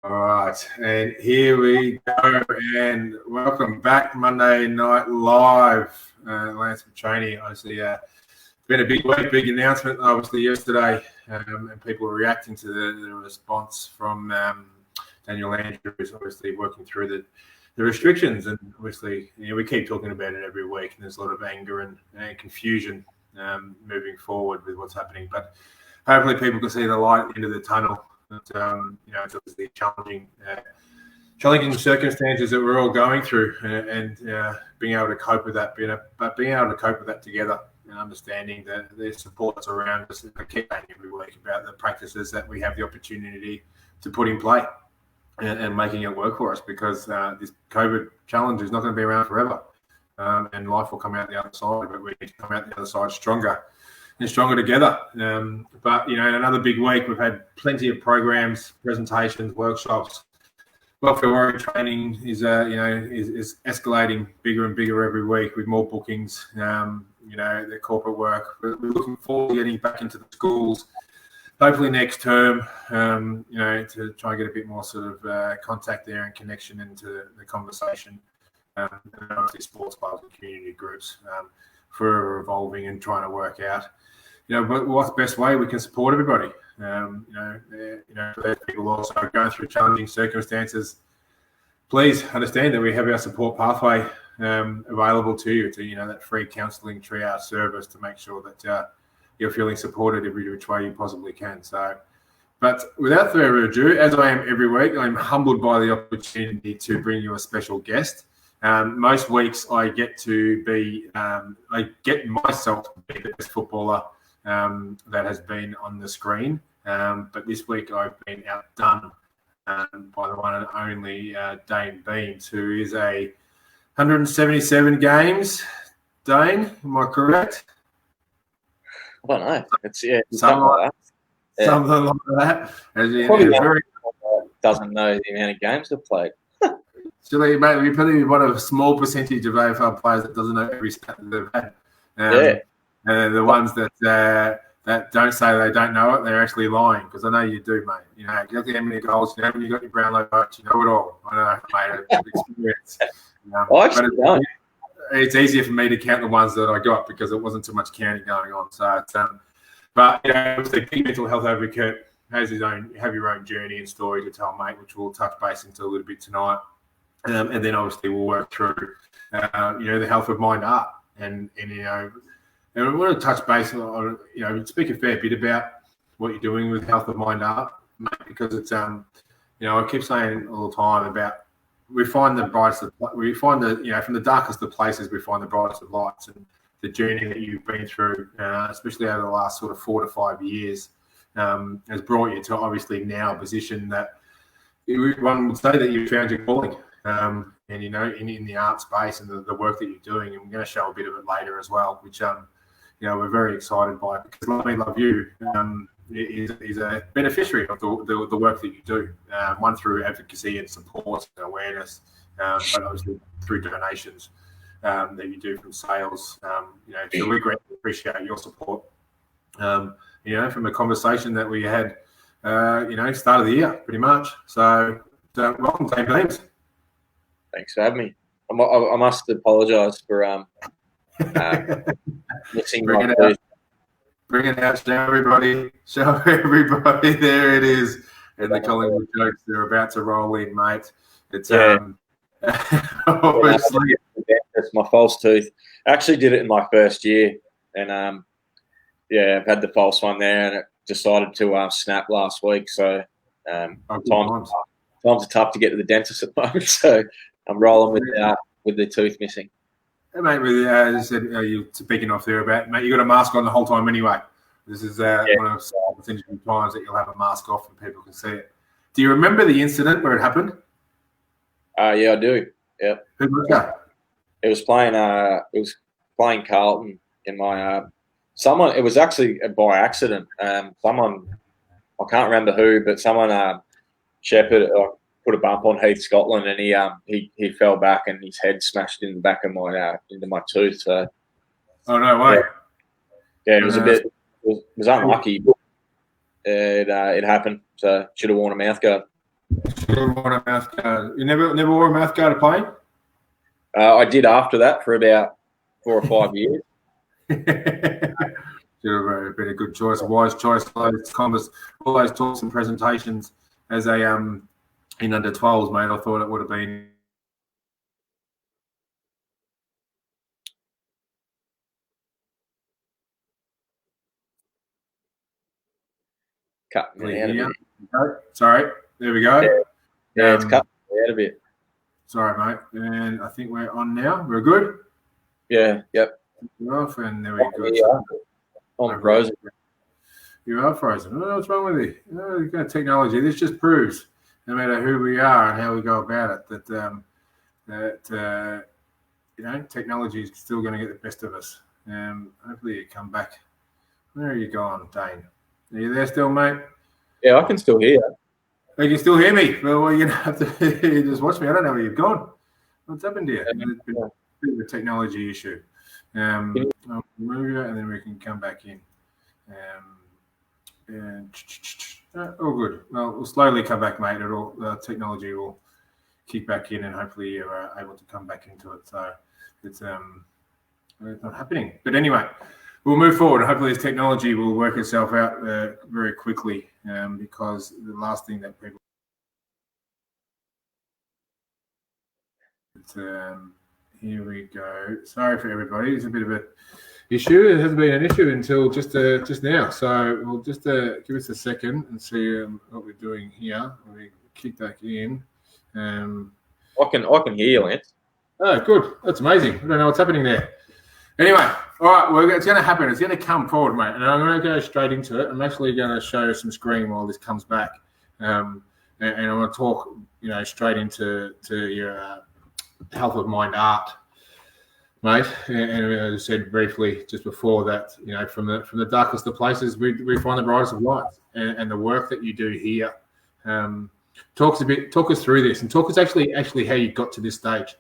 All right, and here we go, and welcome back Monday Night Live. Lance Matroni, obviously, been a big week, big announcement, obviously, yesterday, and people were reacting to the response from Daniel Andrews, obviously working through the restrictions, and obviously, we keep talking about it every week, and there's a lot of anger and confusion moving forward with what's happening, but hopefully people can see the light at the end of the tunnel. But, it's obviously challenging circumstances that we're all going through, and being able to cope with that, being able to cope with that together, and understanding that there's supports around us. I keep saying every week about the practices that we have the opportunity to put in play, and making it work for us, because this COVID challenge is not going to be around forever, and life will come out the other side, but we need to come out the other side stronger and stronger together. But, in another big week, we've had plenty of programs, presentations, workshops. Welfare warrior training is escalating bigger and bigger every week with more bookings, the corporate work. We're looking forward to getting back into the schools, hopefully next term, to try and get a bit more sort of contact there and connection into the conversation. And obviously sports clubs and community groups for evolving and trying to work out, but what's the best way we can support everybody. For those people also going through challenging circumstances, please understand that we have our support pathway available to you, to that free counselling triage service, to make sure that you're feeling supported every which way you possibly can. So, but without further ado, as I am every week, I'm humbled by the opportunity to bring you a special guest. Most weeks I get to be, I get myself to be the best footballer that has been on the screen. But this week I've been outdone by the one and only Dayne Beams, who is 177 games. Dayne, am I correct? I don't know. It's something like that. Something like that. Doesn't know the amount of games they've played. Actually, mate, we probably one of a small percentage of AFL players that doesn't know every stat that they've had. And the ones that don't say they don't know it, they're actually lying, because I know you do, mate. Exactly how many goals, when you got your Brownlow votes, you know it all. I know, mate, it's experience. But it's easier for me to count the ones that I got, because it wasn't too much counting going on. So, but the key mental health advocate have your own journey and story to tell, mate, which we'll touch base into a little bit tonight. And then obviously we'll work through, the health of mind art, and and we want to touch base on, speak a fair bit about what you're doing with health of mind art, mate, because it's, I keep saying all the time about, we find the brightest, from the darkest of places, we find the brightest of lights, and the journey that you've been through, especially over the last sort of 4 to 5 years, has brought you to obviously now a position that one would say that you found your calling. And in the art space and the work that you're doing, and we're going to show a bit of it later as well, which we're very excited by, because Love Me Love You is a beneficiary of the work that you do, one through advocacy and support and awareness, but obviously through donations that you do from sales. So we greatly appreciate your support. From a conversation that we had, start of the year pretty much. So welcome, Dayne Beams. Thanks for having me. I must apologise for missing my booth. Bring it out, show everybody. There it is. And the Collingwood jokes, they're about to roll in, mate. It's obviously it's my false tooth. I actually did it in my first year, and I've had the false one there, and it decided to snap last week. So times are tough to get to the dentist at the moment. So I'm rolling with the tooth missing. Hey, mate, as I said, you're speaking off there about, mate, you got a mask on the whole time anyway. This is one of the times that you'll have a mask off and people can see it. Do you remember the incident where it happened? Yeah, I do. Yeah. Who was that? It was playing Carlton in my someone. It was actually by accident. Someone, I can't remember who, but someone Shepherd put a bump on Heath Scotland, and he fell back and his head smashed in the back of my into my tooth. So, oh no way! Yeah, it was a bit. It was unlucky, but it happened. So should have worn a mouth guard. You never wore a mouth guard. You never wore a mouth guard to play? I did after that for about 4 or 5 years. You've been a good choice, a wise choice. All those talks and presentations as a in under 12s, mate. I thought it would have been. Cut me out a bit. Sorry, there we go. Yeah, it's cut me out a bit. Sorry, mate. And I think we're on now. We're good? Yeah, yep. We're off, and there we go. Yeah. I'm frozen. You are frozen. What's wrong with you? You've got technology. This just proves, no matter who we are and how we go about it, that technology is still going to get the best of us. Hopefully you come back. Where are you going, Dayne? Are you there still, mate? Yeah, I can still hear you. You can still hear me. Well, you're going to have to just watch me. I don't know where you've gone. What's happened to you? It's been a bit of a technology issue. I'll move you and then we can come back in. All good. Well, we'll slowly come back, mate. Technology will kick back in and hopefully you're able to come back into it. So it's not happening. But anyway, we'll move forward. Hopefully this technology will work itself out very quickly because the last thing that people here we go. Sorry for everybody. It's a bit of an issue. It hasn't been an issue until just now. So we'll just give us a second and see what we're doing here. We kick back in. I can hear you, Lance. Oh, good. That's amazing. I don't know what's happening there. Anyway, all right. It's going to happen. It's going to come forward, mate. And I'm going to go straight into it. I'm actually going to show some screen while this comes back, and I'm going to talk, straight into your health of mind art, mate. And as I said briefly just before that, from the darkest of places, we find the brightest of lights, and the work that you do here. Talk us through this, and talk us actually how you got to this stage.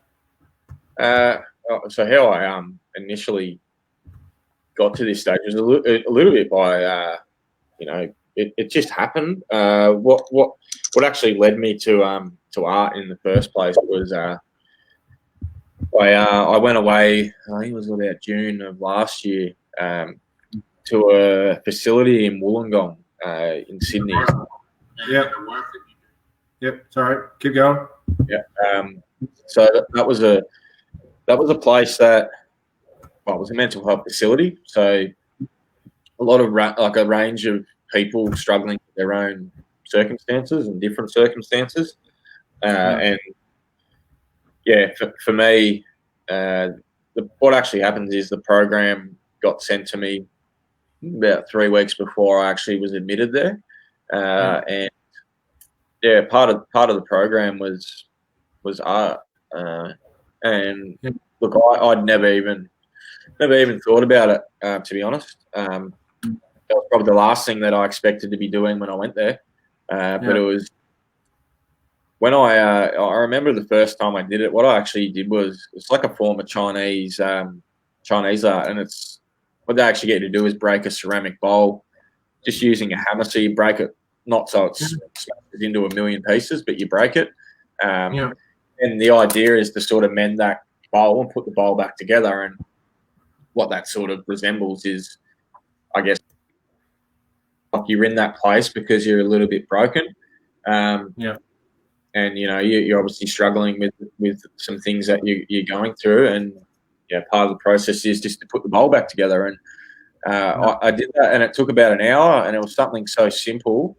So how I initially got to this stage was a little bit by it just happened. What actually led me to art in the first place was I went away. I think it was about June of last year to a facility in Wollongong in Sydney. Yeah. Yep. Sorry. Keep going. Yeah. So that was a place that was a mental health facility. So a lot of a range of people struggling with their own circumstances and different circumstances. And yeah, for me, what actually happens is the program got sent to me about 3 weeks before I actually was admitted there. And yeah, part of the program was art. And look, I'd never even thought about it, to be honest. That was probably the last thing that I expected to be doing when I went there. But it was when I remember the first time I did it. What I actually did was it's like a form of Chinese art, and it's what they actually get you to do is break a ceramic bowl, just using a hammer. So you break it, not so it's smashed into a million pieces, but you break it. And the idea is to sort of mend that bowl and put the bowl back together. And what that sort of resembles is, I guess, like you're in that place because you're a little bit broken. And you're obviously struggling with some things that you're going through, and part of the process is just to put the bowl back together. And I did that, and it took about an hour, and it was something so simple.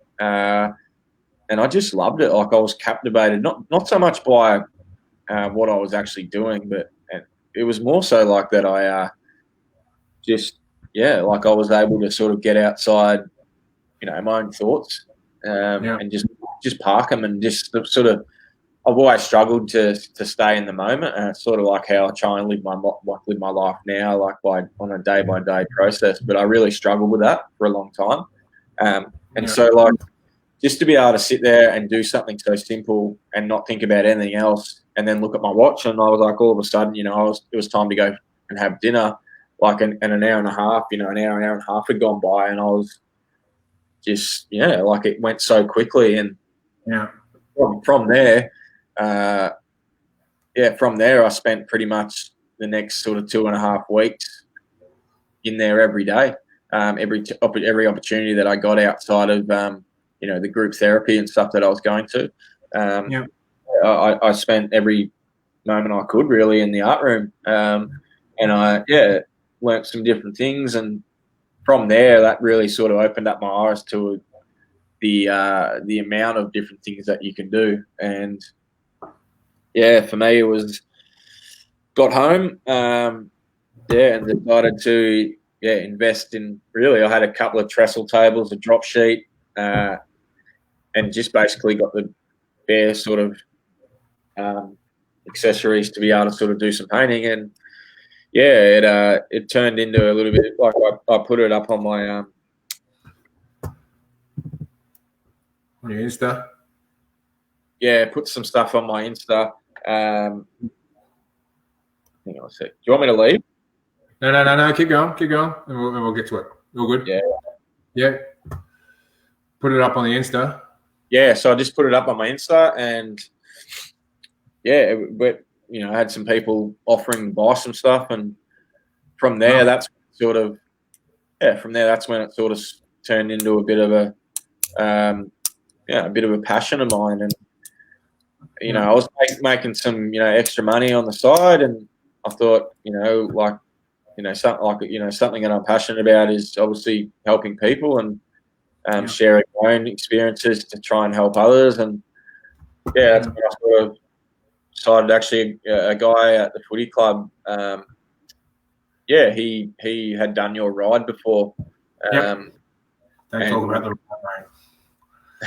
And I just loved it. Like I was captivated, not so much by what I was actually doing, but it was more so like that I like I was able to sort of get outside, my own thoughts and just park them, and just sort of. I've always struggled to stay in the moment, and it's sort of like how I try and live my life now, like on a day by day process. But I really struggled with that for a long time, so like. Just to be able to sit there and do something so simple and not think about anything else, and then look at my watch, and I was like, all of a sudden, it was time to go and have dinner, like an hour and a half, an hour and a half had gone by, and I was just, like it went so quickly. And from there, from there I spent pretty much the next sort of 2.5 weeks in there every day. Every opportunity that I got outside of the group therapy and stuff that I was going to, I spent every moment I could really in the art room, and I learnt some different things, and from there that really sort of opened up my eyes to the amount of different things that you can do. And for me it was got home and decided to invest in, really I had a couple of trestle tables, a drop sheet, and just basically got the bare sort of accessories to be able to sort of do some painting. And it turned into a little bit like I put it up on my on your Insta. Put some stuff on my Insta. Hang on a sec. Do you want me to leave? No. Keep going, and we'll get to it. All good. Yeah. Put it up on the Insta. Yeah, so I just put it up on my Insta, and I had some people offering to buy some stuff, and from there, that's when it sort of turned into a bit of a passion of mine. And I was making some extra money on the side, and I thought something that I'm passionate about is obviously helping people and sharing my own experiences to try and help others. And that's when I sort of decided, actually, a guy at the footy club, he had done your ride before. Don't talk about the ride,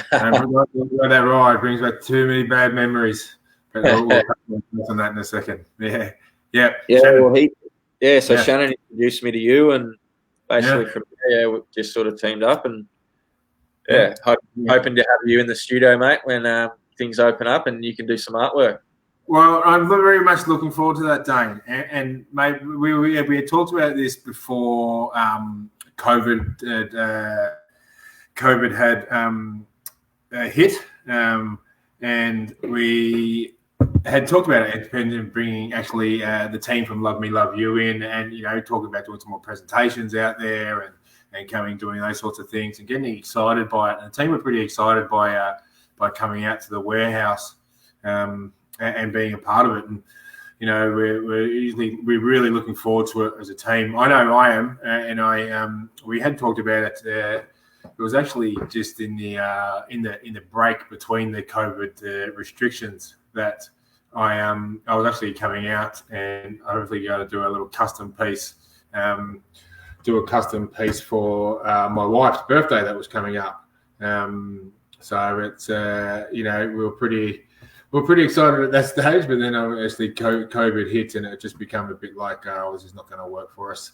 mate. That ride brings back too many bad memories. But we'll touch on that in a second. Shannon introduced me to you, and basically from there, we just sort of teamed up, and hoping to have you in the studio, mate, when things open up and you can do some artwork. Well, I'm very much looking forward to that, Dayne. And mate, we had talked about this before COVID had hit, and we had talked about it and bringing actually the team from Love Me Love You in, and talking about doing some more presentations out there and doing those sorts of things and getting excited by it. And the team were pretty excited by coming out to the warehouse and being a part of it. And we're really looking forward to it as a team. I know I am, and we had talked about it. It was actually just in the break between the COVID restrictions that I was actually coming out, and I hopefully going to do a little custom piece. Do a custom piece for my wife's birthday that was coming up. So it's we were pretty excited at that stage, but then obviously COVID hit, and it just became a bit like, this is not going to work for us,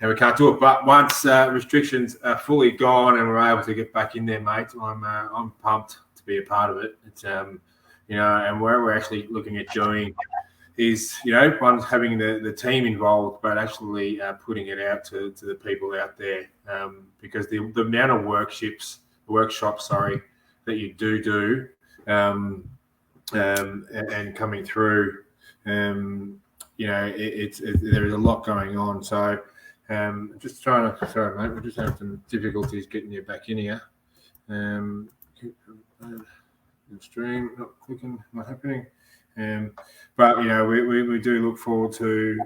and we can't do it. But once restrictions are fully gone and we're able to get back in there, mate, I'm pumped to be a part of it. It's and where we're actually looking at doing is, one, having the team involved, but actually putting it out to the people out there, because the amount of workshops that you do and coming through, there is a lot going on. So just trying to, sorry mate, we're just having some difficulties getting you back in here. Stream not clicking, not happening. But we do look forward to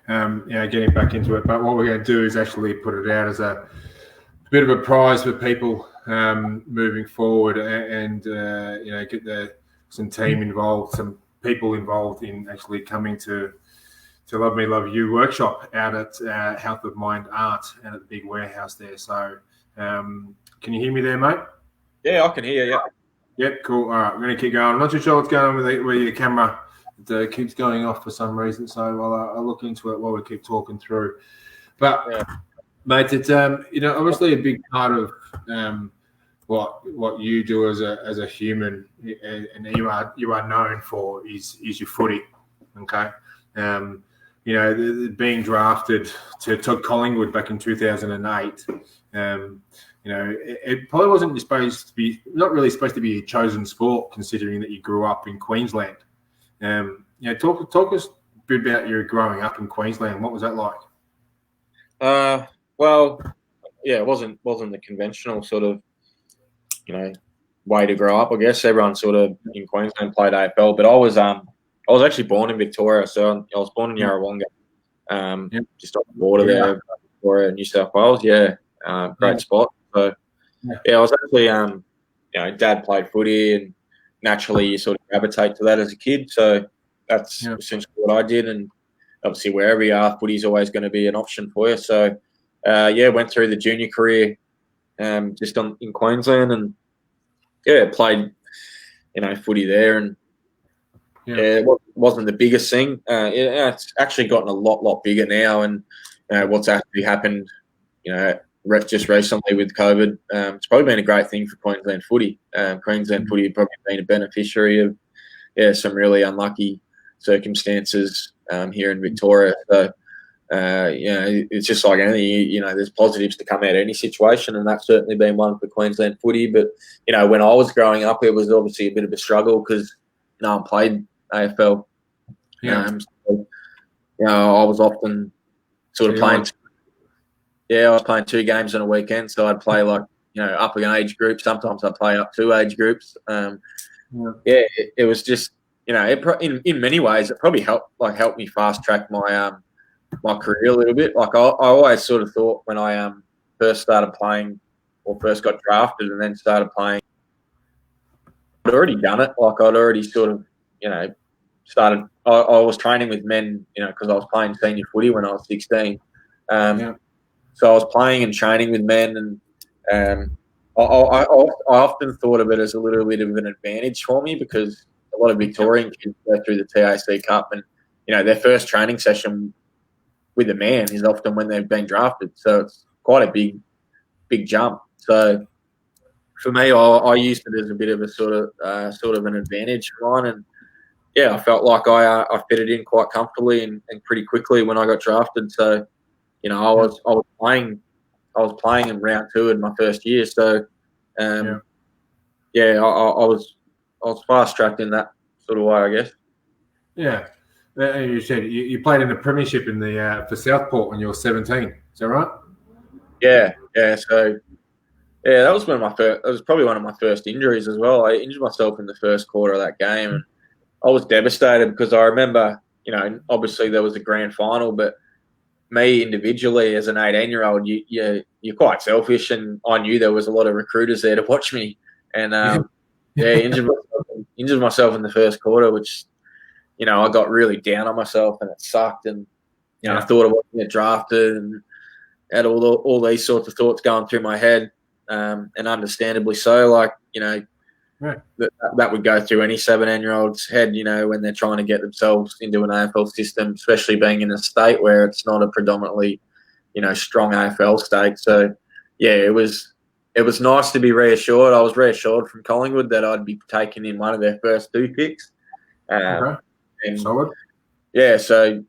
getting back into it. But what we're going to do is actually put it out as a bit of a prize for people moving forward, and get some team involved, some people involved in actually coming to Love Me Love You workshop out at Health of Mind Art and at the big warehouse there. So can you hear me there, mate? Yeah, I can hear you. Yep, cool. All right, we're going to keep going. I'm not too sure what's going on with your camera. It keeps going off for some reason, so I'll look into it while we keep talking through. But, mate, it's obviously a big part of what you do as a human, and you are known for is your footy. Okay, being drafted to Collingwood back in 2008. It probably wasn't not really supposed to be a chosen sport, considering that you grew up in Queensland. Talk us a bit about your growing up in Queensland. What was that like? Well, yeah, it wasn't the conventional sort of, way to grow up. I guess everyone sort of in Queensland played AFL, but I was actually born in Victoria, so I was born in Yarrawonga, just off the border there, Victoria, New South Wales. Yeah, great spot. So I was actually, Dad played footy, and naturally you sort of gravitate to that as a kid. So that's essentially what I did, and obviously wherever you are, footy's always going to be an option for you. So went through the junior career just in Queensland, and played footy there, and it wasn't the biggest thing. It's actually gotten a lot bigger now, and what's actually happened just recently with COVID, it's probably been a great thing for Queensland footy. Queensland footy have probably been a beneficiary of some really unlucky circumstances here in Victoria. So it's just like anything, there's positives to come out of any situation, and that's certainly been one for Queensland footy. But when I was growing up, it was obviously a bit of a struggle because no one played AFL. So, I was often sort of playing. I was playing 2 games on a weekend, so I'd play up an age group. Sometimes I'd play up 2 age groups. It was just in many ways it probably helped me fast track my career a little bit. Like I always sort of thought when I first started playing or first got drafted and then started playing, I'd already done it. Like I'd already sort of started. I was training with men, because I was playing senior footy when I was 16. So I was playing and training with men, and I often thought of it as a little bit of an advantage for me because a lot of Victorian kids go through the TAC Cup, and their first training session with a man is often when they've been drafted. So it's quite a big jump. So for me, I used it as a bit of a sort of an advantage of mine, and I felt like I fitted in quite comfortably and pretty quickly when I got drafted. So I was playing in round 2 in my first year. So I was fast tracked in that sort of way, I guess. Yeah. You said you played in the premiership in the for Southport when you were 17. Is that right? Yeah. So that was that was probably one of my first injuries as well. I injured myself in the first quarter of that game, and I was devastated because I remember, obviously there was a grand final, but me individually as an 18-year-old, you're quite selfish, and I knew there was a lot of recruiters there to watch me, and injured myself in the first quarter, which I got really down on myself and it sucked, and I thought I wasn't get drafted, and had all these sorts of thoughts going through my head, and understandably so. Like that would go through any 17-year-old's head, when they're trying to get themselves into an AFL system, especially being in a state where it's not a predominantly, strong AFL state. So, it was nice to be reassured. I was reassured from Collingwood that I'd be taken in one of their first 2 picks. And, solid. Yeah, so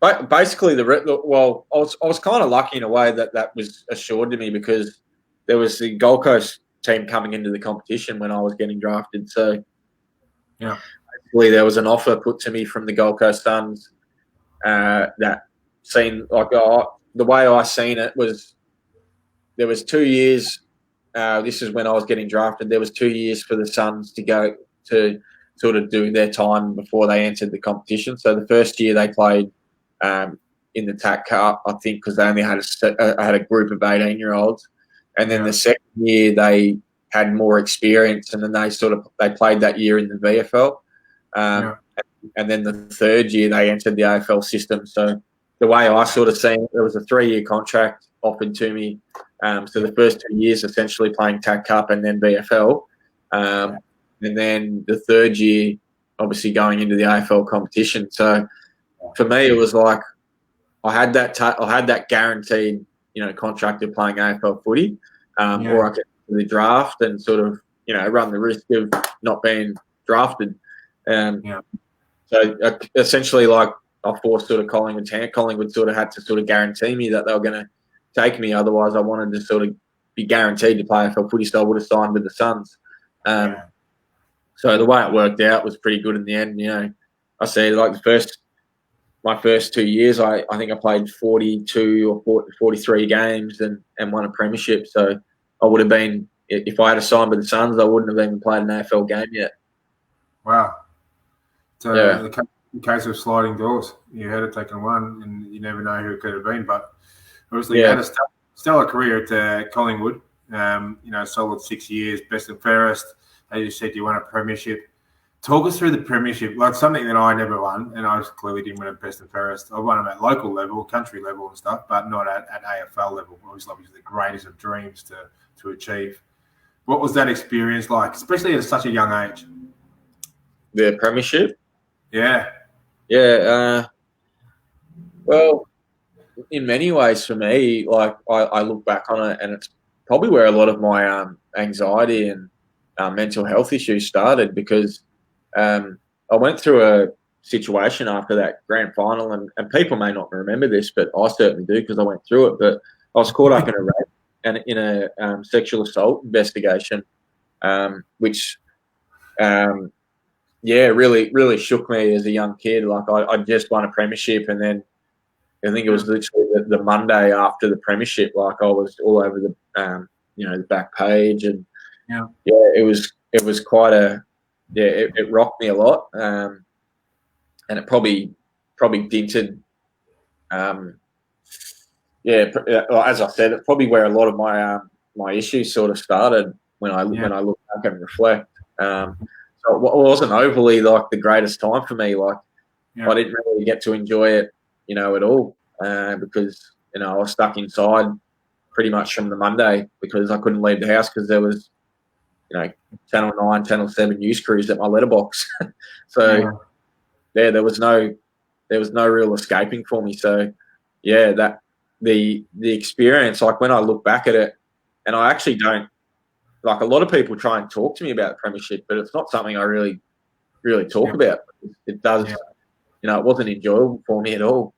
basically, I was kind of lucky in a way that was assured to me because there was the Gold Coast team coming into the competition when I was getting drafted. So, basically, there was an offer put to me from the Gold Coast Suns that seemed like the way I seen it was there was 2 years. This is when I was getting drafted. There was 2 years for the Suns to go to sort of do their time before they entered the competition. So the first year they played in the TAC Cup, I think, because they only had a group of 18-year-olds. And then the second year they had more experience, and then they played that year in the VFL. And then the third year they entered the AFL system. So the way I sort of seen it, there was a 3-year contract offered to me. So the first 2 years essentially playing TAC Cup and then VFL. And then the third year obviously going into the AFL competition. So for me, it was like I had that guaranteed, contract of playing AFL footy, or I could do the draft and sort of, run the risk of not being drafted. So essentially, like I forced sort of Collingwood's hand. Collingwood sort of had to sort of guarantee me that they were going to take me. Otherwise, I wanted to sort of be guaranteed to play AFL footy, so I would have signed with the Suns. So the way it worked out was pretty good in the end. You know, I said like my first 2 years, I think I played 42 or 43 games and won a premiership. So I would have been, if I had signed with the Suns, I wouldn't have even played an AFL game yet. Wow. So the case of sliding doors, you had it taken one, and you never know who it could have been. But obviously, you had a stellar career at Collingwood. You know, solid 6 years, best and fairest. As you said, you won a premiership. Talk us through the premiership, like something that I never won, and I clearly didn't win at best and fairest. I won them at local level, country level and stuff, but not at AFL level. Obviously, the greatest of dreams to achieve. What was that experience like, especially at such a young age? The premiership? Yeah. Yeah. Well, in many ways for me, like I look back on it, and it's probably where a lot of my anxiety and mental health issues started, because I went through a situation after that grand final, and people may not remember this, but I certainly do because I went through it. But I was caught up in a rape and in a sexual assault investigation, which really shook me as a young kid. Like I just won a premiership, and then I think it was literally the Monday after the premiership, like I was all over the the back page, and it was quite it rocked me a lot, and it probably dented. As I said, it's probably where a lot of my issues sort of started when I look back and reflect. So it wasn't overly like the greatest time for me. Like I didn't really get to enjoy it, at all, because I was stuck inside pretty much from the Monday because I couldn't leave the house because there was, Channel 9, Channel 7 news crews at my letterbox. So there was no real escaping for me. So that the experience, like when I look back at it, and I actually don't, like a lot of people try and talk to me about the premiership, but it's not something I really talk about. It does, it wasn't enjoyable for me at all.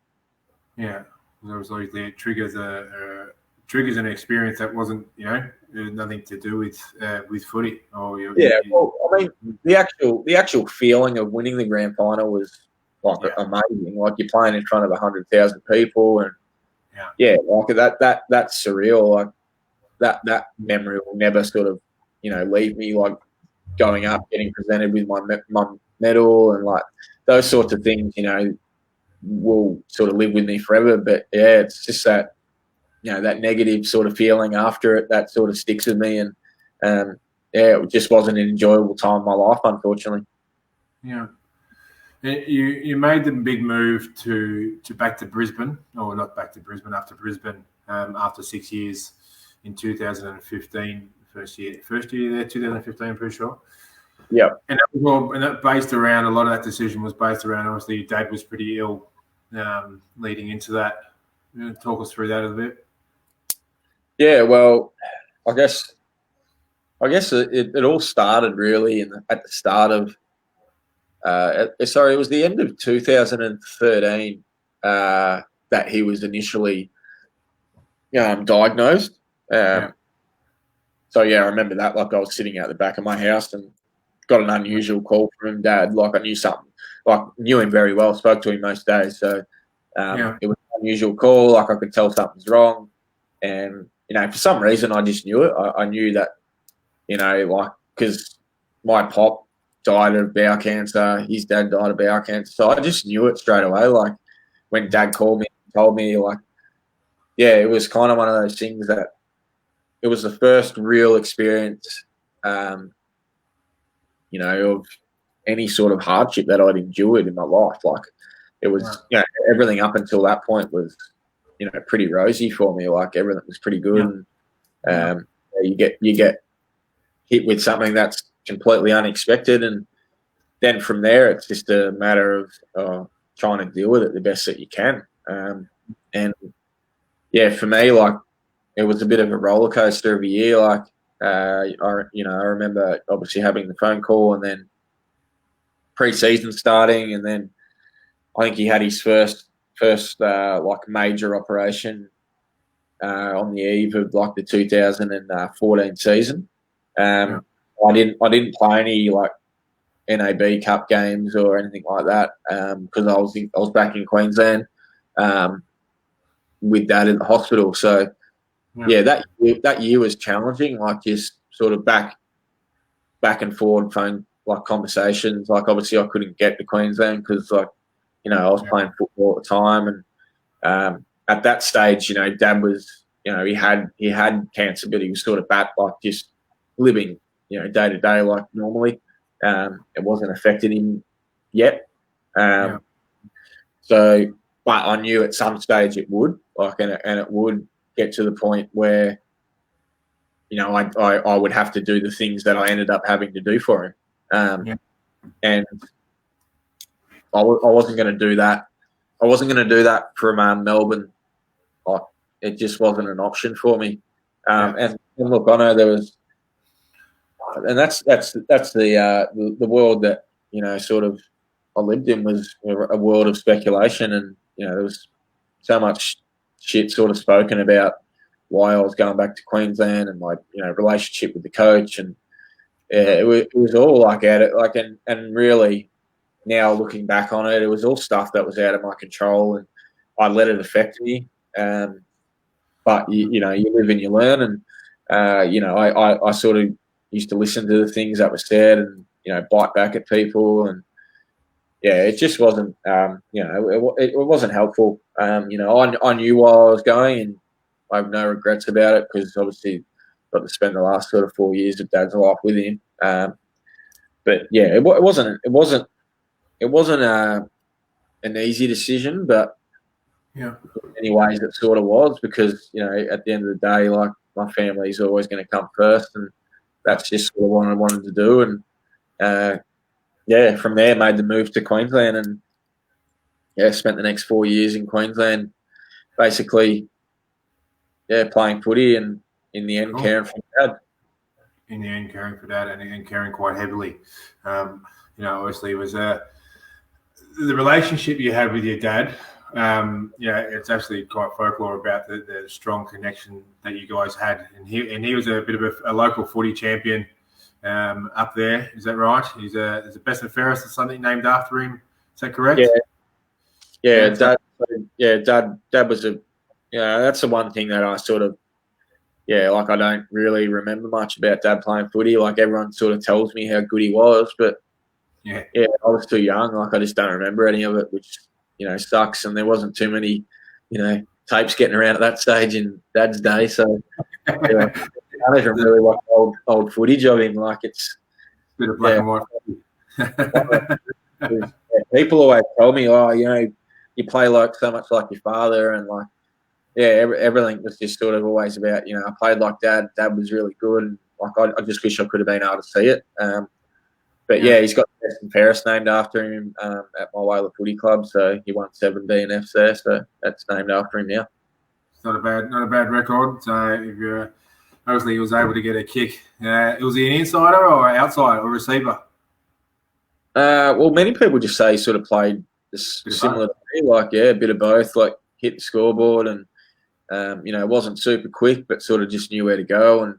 Yeah, there was always the triggers an experience that wasn't, nothing to do with footy. Well, I mean, the actual feeling of winning the grand final was like amazing. Like you're playing in front of 100,000 people, and like that's surreal. Like that memory will never sort of, leave me. Like going up, getting presented with my medal, and like those sorts of things, will sort of live with me forever. But it's just that, that negative sort of feeling after it that sort of sticks with me, and it just wasn't an enjoyable time in my life, unfortunately. Yeah. You made the big move to back to Brisbane, or not back to Brisbane, after Brisbane, after 6 years in 2015. First year there, 2015, I'm pretty sure. Yeah. And that based around, a lot of that decision was based around, obviously your dad was pretty ill leading into that. Talk us through that a bit. Yeah, well, I guess it all started really at the start of it was the end of 2013 that he was initially diagnosed. So I remember that. Like I was sitting out the back of my house and got an unusual call from Dad. Like I knew something. Like knew him very well. Spoke to him most days. So it was an unusual call. Like I could tell something's wrong, and for some reason I just knew it. I knew that, like because my pop died of bowel cancer, his dad died of bowel cancer, so I just knew it straight away. Like when Dad called me and told me, like, it was kind of one of those things that it was the first real experience, of any sort of hardship that I'd endured in my life. Like it was, everything up until that point was, pretty rosy for me. Like everything was pretty good. And, you get hit with something that's completely unexpected, and then from there it's just a matter of trying to deal with it the best that you can. And for me, like it was a bit of a roller coaster of a year. Like I remember obviously having the phone call, and then pre-season starting, and then I think he had his first like major operation on the eve of like the 2014 season. I didn't play any like NAB Cup games or anything like that because I was back in Queensland with Dad in the hospital. So that year was challenging. Like just sort of back and forward phone like conversations. Like obviously I couldn't get to Queensland because like I was playing football at the time, and at that stage Dad was he had cancer, but he was sort of back like just living day to day like normally. It wasn't affecting him yet. So, but I knew at some stage it would, and it would get to the point where, I would have to do the things that I ended up having to do for him. And I wasn't going to do that. I wasn't going to do that from Melbourne. Like, it just wasn't an option for me. And look, I know there was, and that's the world that sort of I lived in, was a world of speculation, and there was so much shit sort of spoken about why I was going back to Queensland and my relationship with the coach, and it was all like and really now looking back on it, it was all stuff that was out of my control, and I let it affect me. But you live and you learn, and I sort of used to listen to the things that were said and bite back at people, and it just wasn't it wasn't helpful. I knew why I was going, and I have no regrets about it because obviously got to spend the last sort of 4 years of Dad's life with him. But it wasn't an easy decision, but in many ways it sort of was, because at the end of the day, like, my family's always going to come first, and that's just sort of what I wanted to do. And from there made the move to Queensland, and spent the next 4 years in Queensland basically playing footy, and in the end caring for Dad. In the end, caring for Dad, and caring quite heavily. Obviously, it was the relationship you had with your dad. It's actually quite folklore about the strong connection that you guys had. And he was a bit of a local footy champion up there. Is that right? There's a best and fairest or something named after him. Is that correct? Yeah. Dad was that's the one thing that I sort of, I don't really remember much about Dad playing footy. Like, everyone sort of tells me how good he was, but I was too young. Like, I just don't remember any of it, which, sucks. And there wasn't too many, tapes getting around at that stage in Dad's day. So, I don't even really watch old footage of him. Like, it's a bit of black and white. People always tell me, you play like so much like your father, and like, everything was just sort of always about, I played like Dad. Dad was really good. And like, I just wish I could have been able to see it. But he's got the best and fairest named after him at my Whaler Footy Club. So he won 7 DNFs there. So that's named after him now. It's not a bad record. So if you're, obviously he was able to get a kick. Was he an insider or outside or receiver? Well, many people just say he sort of played similar to me, like, a bit of both, like hit the scoreboard and, wasn't super quick, but sort of just knew where to go and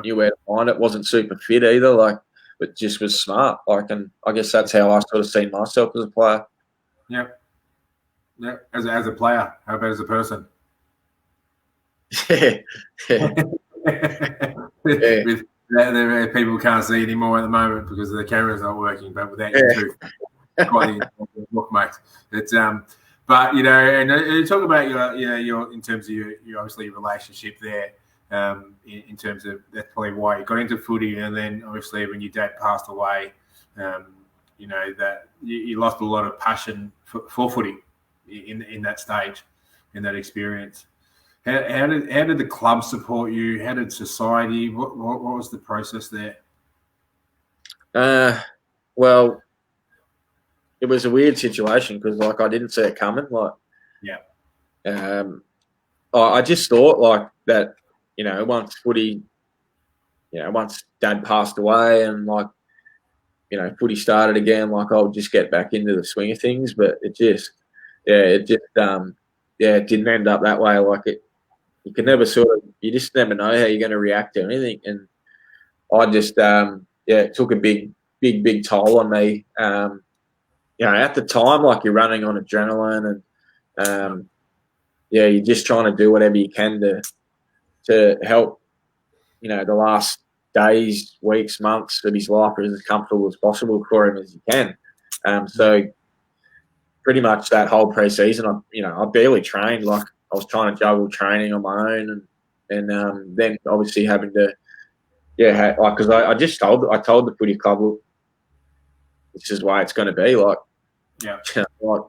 knew where to find it. Wasn't super fit either, like, but just was smart. Like, and I guess that's how I sort of seen myself as a player. Yeah. As a player, how about as a person? With people can't see anymore at the moment because the camera's not working, but without you too, quite the look, mate. It's but and talk about your in terms of your obviously your relationship there. In terms of that's probably why you got into footy, and then obviously when your dad passed away, that you lost a lot of passion for footy in that stage, in that experience. How did the club support you? How did society? What was the process there? Well, it was a weird situation because, like, I didn't see it coming. Like, I just thought like that. Once footy, once Dad passed away and like, footy started again, like, I'll just get back into the swing of things. But it didn't end up that way. Like, it you can never you just never know how you're going to react to anything. And I just, it took a big toll on me. At the time, like you're running on adrenaline and, you're just trying to do whatever you can to help, the last days, weeks, months of his life as comfortable as possible for him as you can. So pretty much that whole pre-season, I barely trained. Like I was trying to juggle training on my own and then obviously having to, because I told the footy club, look, this is the way it's going to be. Like, like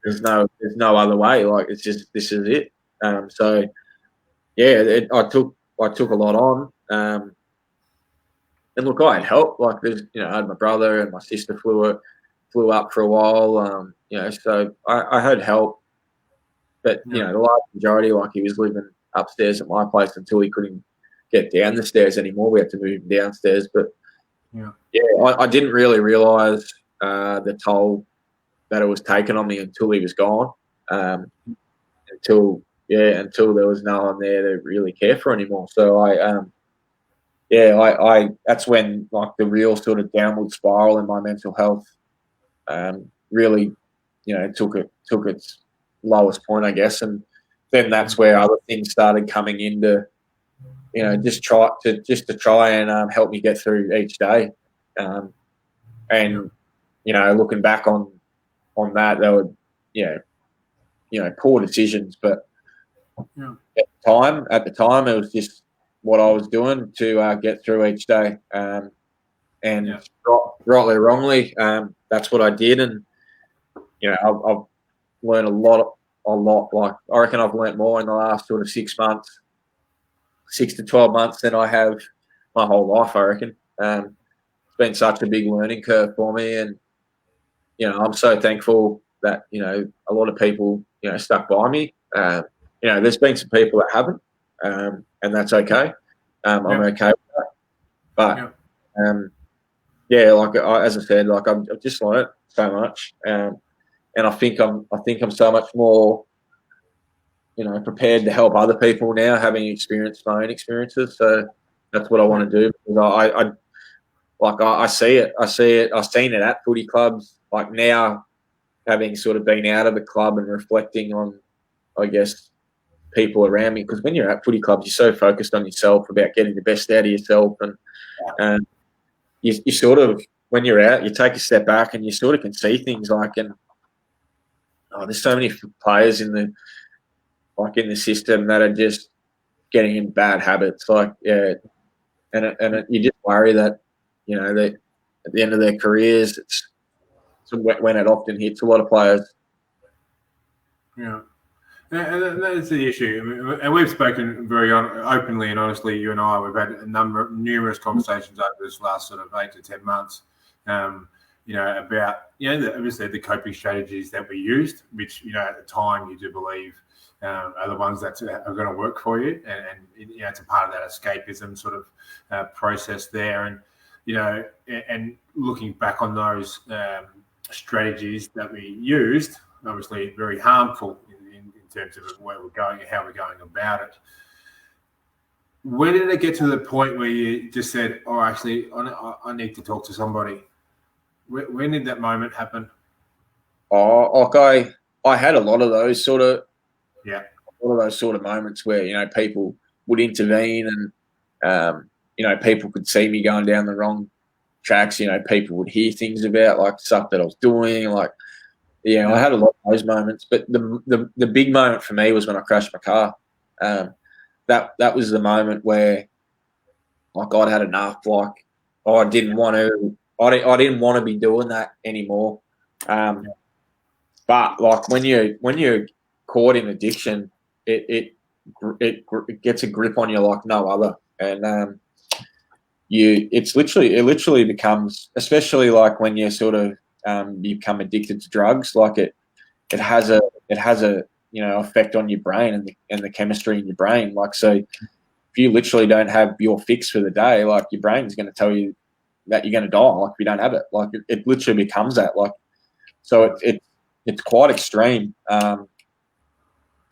there's no other way. Like it's just this is it. I took a lot on. And look, I had help. Like there's, I had my brother and my sister flew up for a while. So I had help, but the large majority, like he was living upstairs at my place until he couldn't get down the stairs anymore. We had to move him downstairs. But I didn't really realise the toll that it was taken on me until he was gone. Until there was no one there to really care for anymore. So I that's when like the real sort of downward spiral in my mental health really, took its lowest point, I guess. And then that's where other things started coming into, just to try and help me get through each day. And looking back on that, they were, poor decisions, but at the time, it was just what I was doing to get through each day. And rightly or wrongly, that's what I did. And I've learned a lot. Like I reckon I've learned more in the last sort of 6 to 12 months than I have my whole life. I reckon it's been such a big learning curve for me, and I'm so thankful that a lot of people stuck by me. There's been some people that haven't, and that's okay. I'm okay with that. But as I said, like I've just learned so much, and I think I'm so much more, prepared to help other people now, having experienced my own experiences. So that's what I want to do, because I see it. I've seen it at footy clubs. Like now, having sort of been out of the club and reflecting on, I guess, people around me, because when you're at footy clubs, you're so focused on yourself, about getting the best out of yourself, and you sort of, when you're out, you take a step back and you sort of can see things like, there's so many players in the system that are just getting in bad habits, and you just worry that that at the end of their careers, it's when it often hits a lot of players. Yeah. And that's the issue. I mean, and we've spoken very openly and honestly, you and I. We've had numerous conversations over this last sort of 8 to 10 months, about, obviously the coping strategies that we used, which, at the time you do believe are the ones that are going to work for you. And it's a part of that escapism sort of process there. And, and looking back on those strategies that we used, obviously very harmful in terms of where we're going and how we're going about it. When did it get to the point where you just said, "Oh, actually, I need to talk to somebody"? When did that moment happen? Oh, I had a lot of those sort of moments where people would intervene, and people could see me going down the wrong tracks. People would hear things about like stuff that I was doing, like. Yeah, I had a lot of those moments, but the big moment for me was when I crashed my car. That was the moment where, like, I'd had enough. Like, I didn't want to be doing that anymore. But like when you're caught in addiction, it gets a grip on you like no other, and it literally becomes, especially like when you're sort of you become addicted to drugs, like it has a effect on your brain and the chemistry in your brain. Like, so if you literally don't have your fix for the day, like your brain's going to tell you that you're going to die. Like if you don't have it, like it literally becomes that. Like, so it's quite extreme.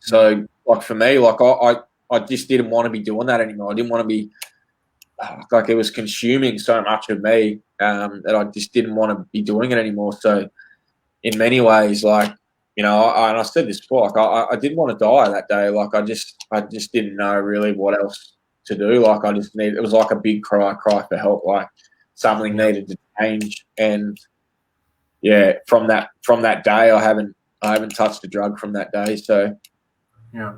So, like, for me, like, I just didn't want to be doing that anymore. I didn't want to be, like, it was consuming so much of me that I just didn't want to be doing it anymore. So, in many ways, like, you know, and I said this before, like, I didn't want to die that day. Like, I just didn't know really what else to do. Like, it was like a big cry for help. Like, something needed to change. And yeah, from that day, I haven't touched a drug from that day. So yeah,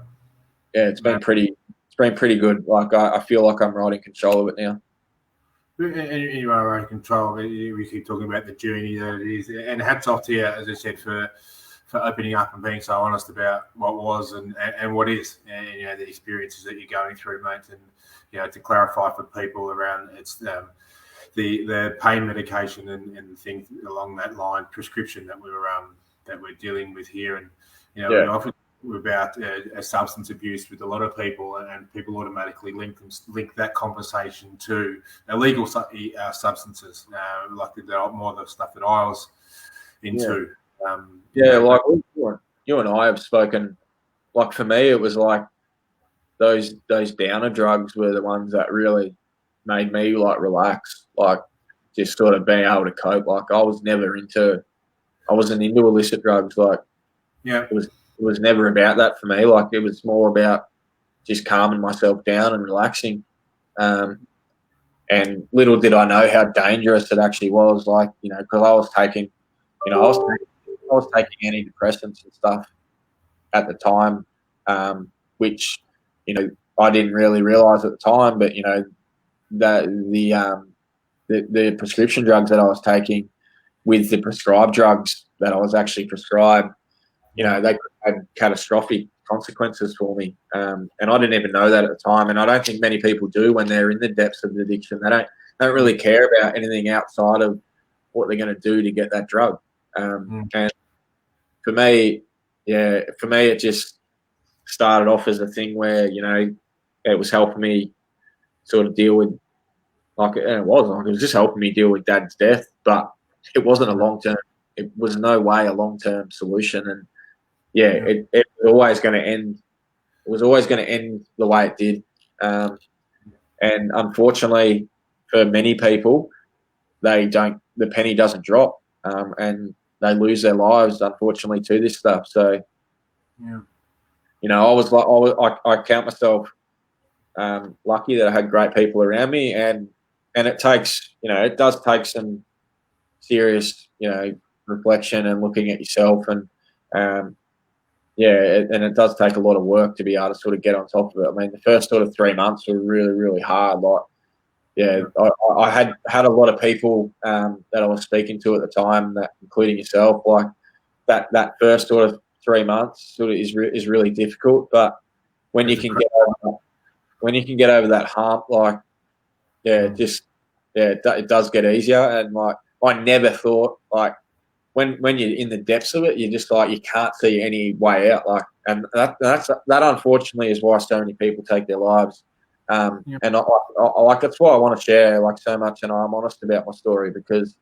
it's been pretty good. Like, I feel like I'm right in control of it now. And you are in control. We keep talking about the journey that it is, and hats off to you, as I said, for opening up and being so honest about what was and what is, and you know, the experiences that you're going through, mate. And you know, to clarify for people around it's the pain medication and things along that line, prescription that we're dealing with here, and you know, we often about substance abuse with a lot of people, and people automatically link that conversation to illegal substances, like more of the stuff that I was into. Like you and I have spoken. Like, for me, it was like those downer drugs were the ones that really made me like relax, like just sort of being able to cope. Like, I wasn't into illicit drugs. Like, it was never about that for me. Like, it was more about just calming myself down and relaxing. And little did I know how dangerous it actually was. Like, you know, because I was taking antidepressants and stuff at the time, which, you know, I didn't really realize at the time. But you know, the prescription drugs that I was taking with the prescribed drugs that I was actually prescribed, you know, they had catastrophic consequences for me. And I didn't even know that at the time. And I don't think many people do when they're in the depths of addiction. They don't really care about anything outside of what they're going to do to get that drug. And for me, it just started off as a thing where, you know, it was helping me sort of deal with, it was just helping me deal with Dad's death, but it wasn't a long-term, it was no way a long-term solution. And it was always going to end. It was always going to end the way it did. And unfortunately for many people, the penny doesn't drop, and they lose their lives, unfortunately, to this stuff. So, you know, I count myself lucky that I had great people around me, and it takes, you know, it does take some serious, you know, reflection and looking at yourself, and and it does take a lot of work to be able to sort of get on top of it. I mean, the first sort of 3 months were really, really hard. Like, I had a lot of people that I was speaking to at the time, that including yourself, like that first sort of 3 months sort of is really difficult. But when you can get over that hump, like, it does get easier. And like, I never thought, like, when you're in the depths of it, you're just like, you can't see any way out. Like, and that unfortunately is why so many people take their lives. And I like, that's why I want to share like so much, and I'm honest about my story, because,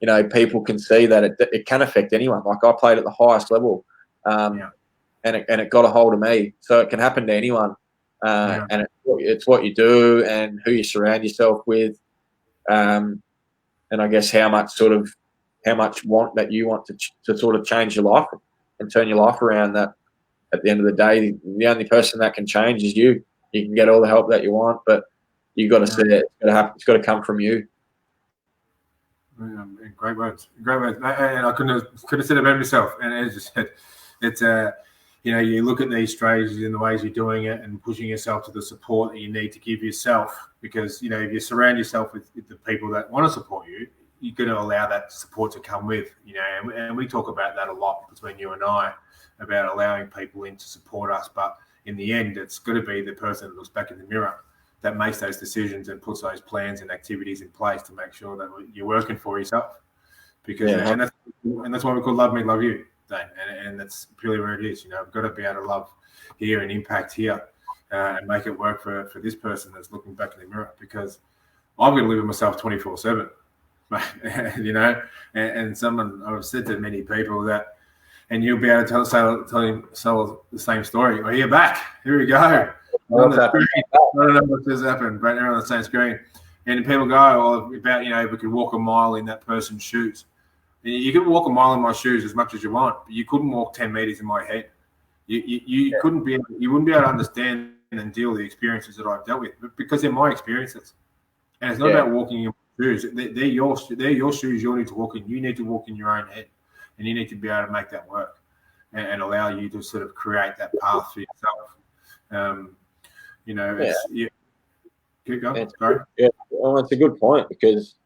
you know, people can see that it can affect anyone. Like, I played at the highest level, and it got a hold of me, so it can happen to anyone. And it's what you do and who you surround yourself with, and I guess how much want that you want to sort of change your life and turn your life around. That at the end of the day, the only person that can change is you. You can get all the help that you want, but you got to see it. It's got to happen. It's got to come from you. Great words, and I couldn't have said it better myself. And as you said, it's you know, you look at these strategies and the ways you're doing it and pushing yourself to the support that you need to give yourself, because, you know, if you surround yourself with the people that want to support you, you're going to allow that support to come with, you know, and we talk about that a lot between you and I, about allowing people in to support us. But in the end, it's got to be the person that looks back in the mirror that makes those decisions and puts those plans and activities in place to make sure that you're working for yourself. Because and that's why we call Love Me, Love You, Dayne. And that's purely where it is. You know, I've got to be able to love here and impact here, and make it work for this person that's looking back in the mirror, because I'm going to live with myself 24/7. You know, and someone, I've said to many people that and you'll be able to tell the same story. Oh, you're back. Here we go. On the screen. I don't know what just happened, but they're on the same screen. And people go, oh, about, we could walk a mile in that person's shoes. And you could walk a mile in my shoes as much as you want, but you couldn't walk 10 meters in my head. You wouldn't be able to understand and deal with the experiences that I've dealt with, because they're my experiences. And it's not about walking in shoes. They're your shoes. You need to walk in. You need to walk in your own head, and you need to be able to make that work and allow you to sort of create that path for yourself. Keep going. Sorry. Yeah, well, it's a good point, because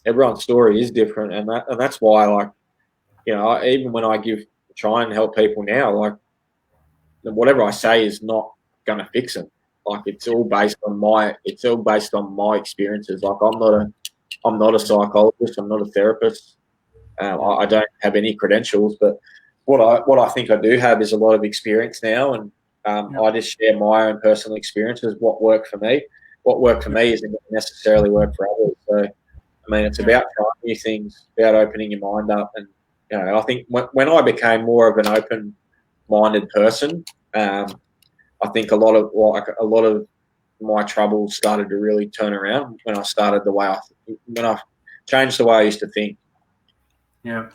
everyone's story is different, and that's why, even when I try and help people now, whatever I say is not going to fix it. It's all based on my experiences. I'm not a psychologist. I'm not a therapist. I don't have any credentials, but what I think I do have is a lot of experience now, and I just share my own personal experiences. What worked for me isn't necessarily work for others. So, it's about trying new things, about opening your mind up, and I think when I became more of an open-minded person, I think a lot of my troubles started to really turn around when I started when I changed the way I used to think. Yeah.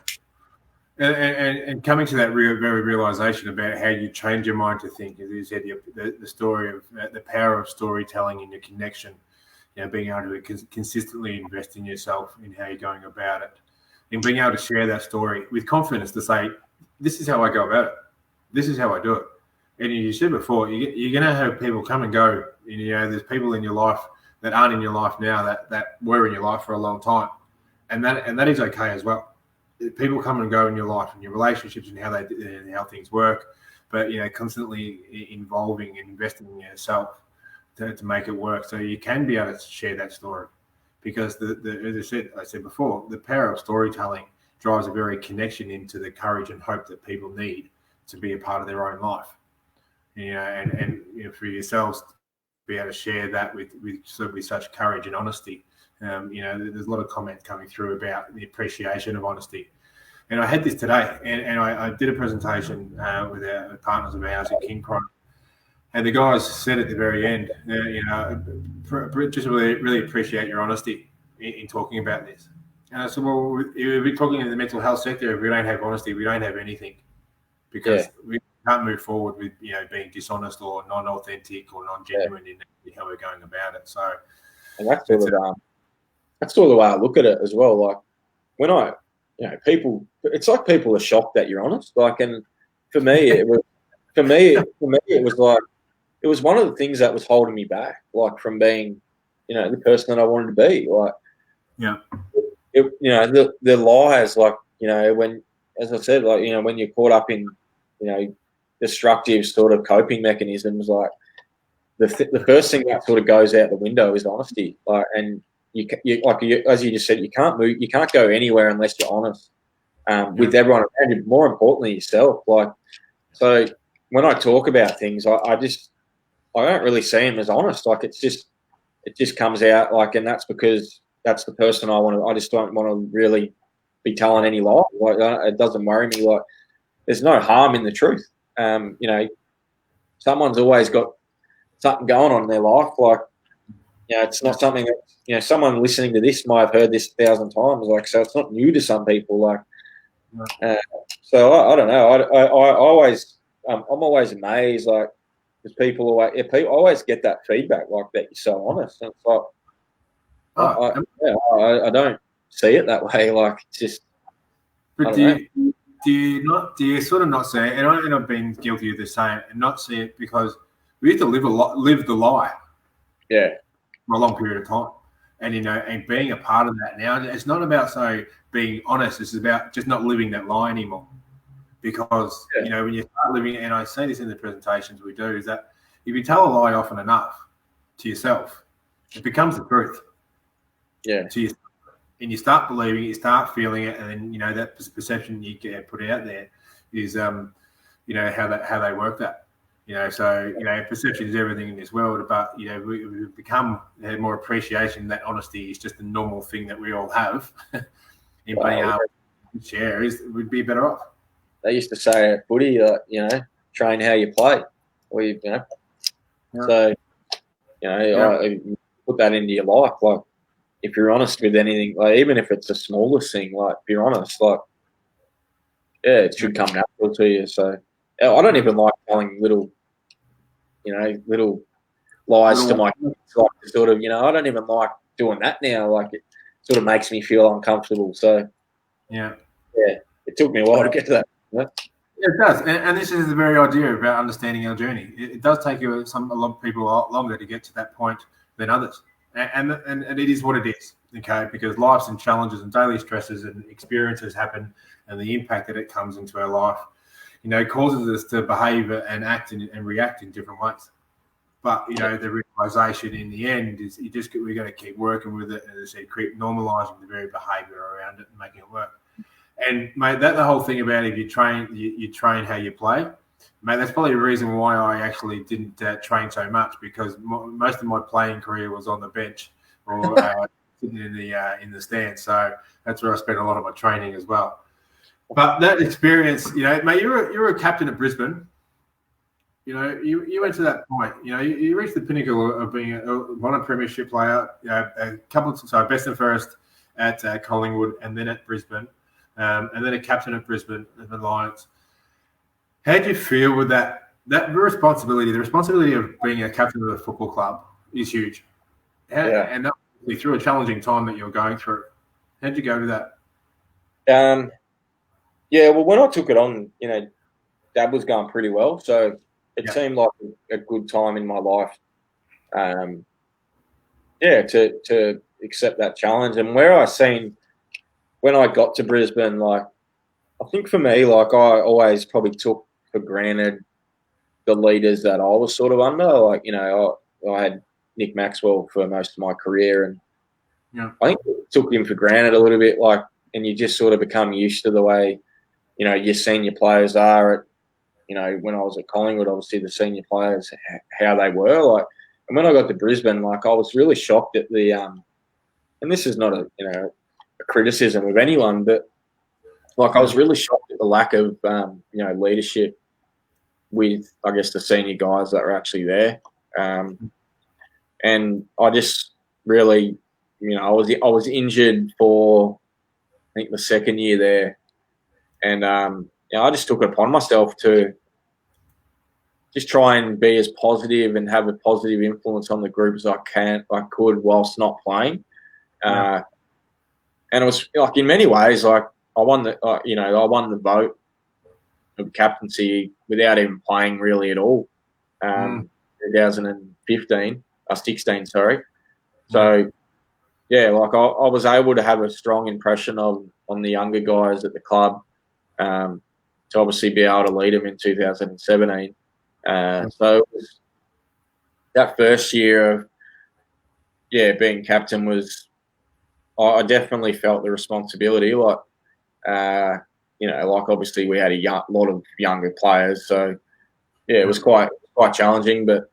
And coming to that very realization about how you change your mind to think, as you said, the story of the power of storytelling and your connection, being able to consistently invest in yourself, in how you're going about it, and being able to share that story with confidence to say, this is how I go about it. This is how I do it. And you said before, you're going to have people come and go. There's people in your life that aren't in your life now that were in your life for a long time, and that is okay as well. People come and go in your life and your relationships and how things work, but constantly involving and investing in yourself to make it work, so you can be able to share that story. Because as I said before, the power of storytelling drives a very connection into the courage and hope that people need to be a part of their own life. And for yourselves to be able to share that with such courage and honesty. There's a lot of comments coming through about the appreciation of honesty. And I had this today, and I did a presentation with our partners of ours at King Prime. And the guys said at the very end, just really appreciate your honesty in talking about this. And I said, well, if we're talking in the mental health sector, if we don't have honesty, we don't have anything, because we can't move forward with being dishonest or non-authentic or non-genuine in how we're going about it. So, and that's sort of the way I look at it as well. Like when people, it's like people are shocked that you're honest. And for me, it was like, it was one of the things that was holding me back, from being, the person that I wanted to be. The lies, when, as I said, when you're caught up in, destructive sort of coping mechanisms, the first thing that sort of goes out the window is honesty. And you as you just said, you can't move, you can't go anywhere unless you're honest with everyone around you. More importantly, yourself. So when I talk about things, I don't really see them as honest. It just comes out and that's because that's the person I want to. I just don't want to really be telling any lie. It doesn't worry me. There's no harm in the truth. Someone's always got something going on in their life. It's not something that someone listening to this might have heard this 1,000 times. So it's not new to some people. So I don't know. I'm always amazed. Because people always get that feedback that you're so honest. And it's I don't see it that way. It's just. But do you sort of not see it? And I've been guilty of the same, and not see it because we have to live the lie. Yeah. For a long period of time, and and being a part of that now, it's not about being honest. It's about just not living that lie anymore. Because when you start living, and I say this in the presentations we do, is that if you tell a lie often enough to yourself, it becomes the truth. Yeah. To yourself. And you start believing it, you start feeling it, and then that perception you get put out there is how they work that. Perception is everything in this world, but we've become more appreciation that honesty is just a normal thing that we all have. In being able to share, we'd be better off. they used to say at footy, train how you play. Or So, you put that into your life. Like, if you're honest with anything, like even if it's the smallest thing, like if you're honest, like, yeah, it should come natural to you. So I don't even like telling little lies to my kids. Like, sort of, I don't even like doing that now. Like, it sort of makes me feel uncomfortable. So it took me a while to get to that. It does, and this is the very idea about understanding our journey. It does take a lot of people a lot longer to get to that point than others, and it is what it is, okay? Because life's and challenges and daily stresses and experiences happen, and the impact that it comes into our life, causes us to behave and act and react in different ways. But the realization in the end is we're going to keep working with it, and as I said, keep normalizing the very behavior around it and making it work. And mate, that's the whole thing about if you train how you play, mate. That's probably the reason why I actually didn't train so much, because most of my playing career was on the bench or sitting in the stands. So that's where I spent a lot of my training as well. But that experience, mate, you were a captain at Brisbane. You went to that point. You reached the pinnacle of being a premiership player. Best and first at Collingwood, and then at Brisbane. And then a captain at Brisbane and the Lions. How do you feel with that responsibility? The responsibility of being a captain of a football club is huge. And that through a challenging time that you're going through. How did you go with that? Well, when I took it on, Dad was going pretty well. So it seemed like a good time in my life. To accept that challenge. And where I seen, when I got to Brisbane, like, I think for me, like, I always probably took for granted the leaders that I was sort of under. Like, I had Nick Maxwell for most of my career, and I think I took him for granted a little bit. Like, and you just sort of become used to the way, your senior players are at, when I was at Collingwood, obviously the senior players, how they were. Like, and when I got to Brisbane, like, I was really shocked at the, and this is not a criticism of anyone, but like, I was really shocked at the lack of leadership with, I guess, the senior guys that were actually there, and I just really, I was injured for, I think, the second year there, and I just took it upon myself to just try and be as positive and have a positive influence on the group as I could whilst not playing. And it was, like, in many ways, like, I won the vote of captaincy without even playing really at all. 16, sorry. So, like, I was able to have a strong impression on the younger guys at the club, to obviously be able to lead them in 2017. So it was, that first year of being captain was, I definitely felt the responsibility. Like, like, obviously we had a lot of younger players, so it was quite challenging. But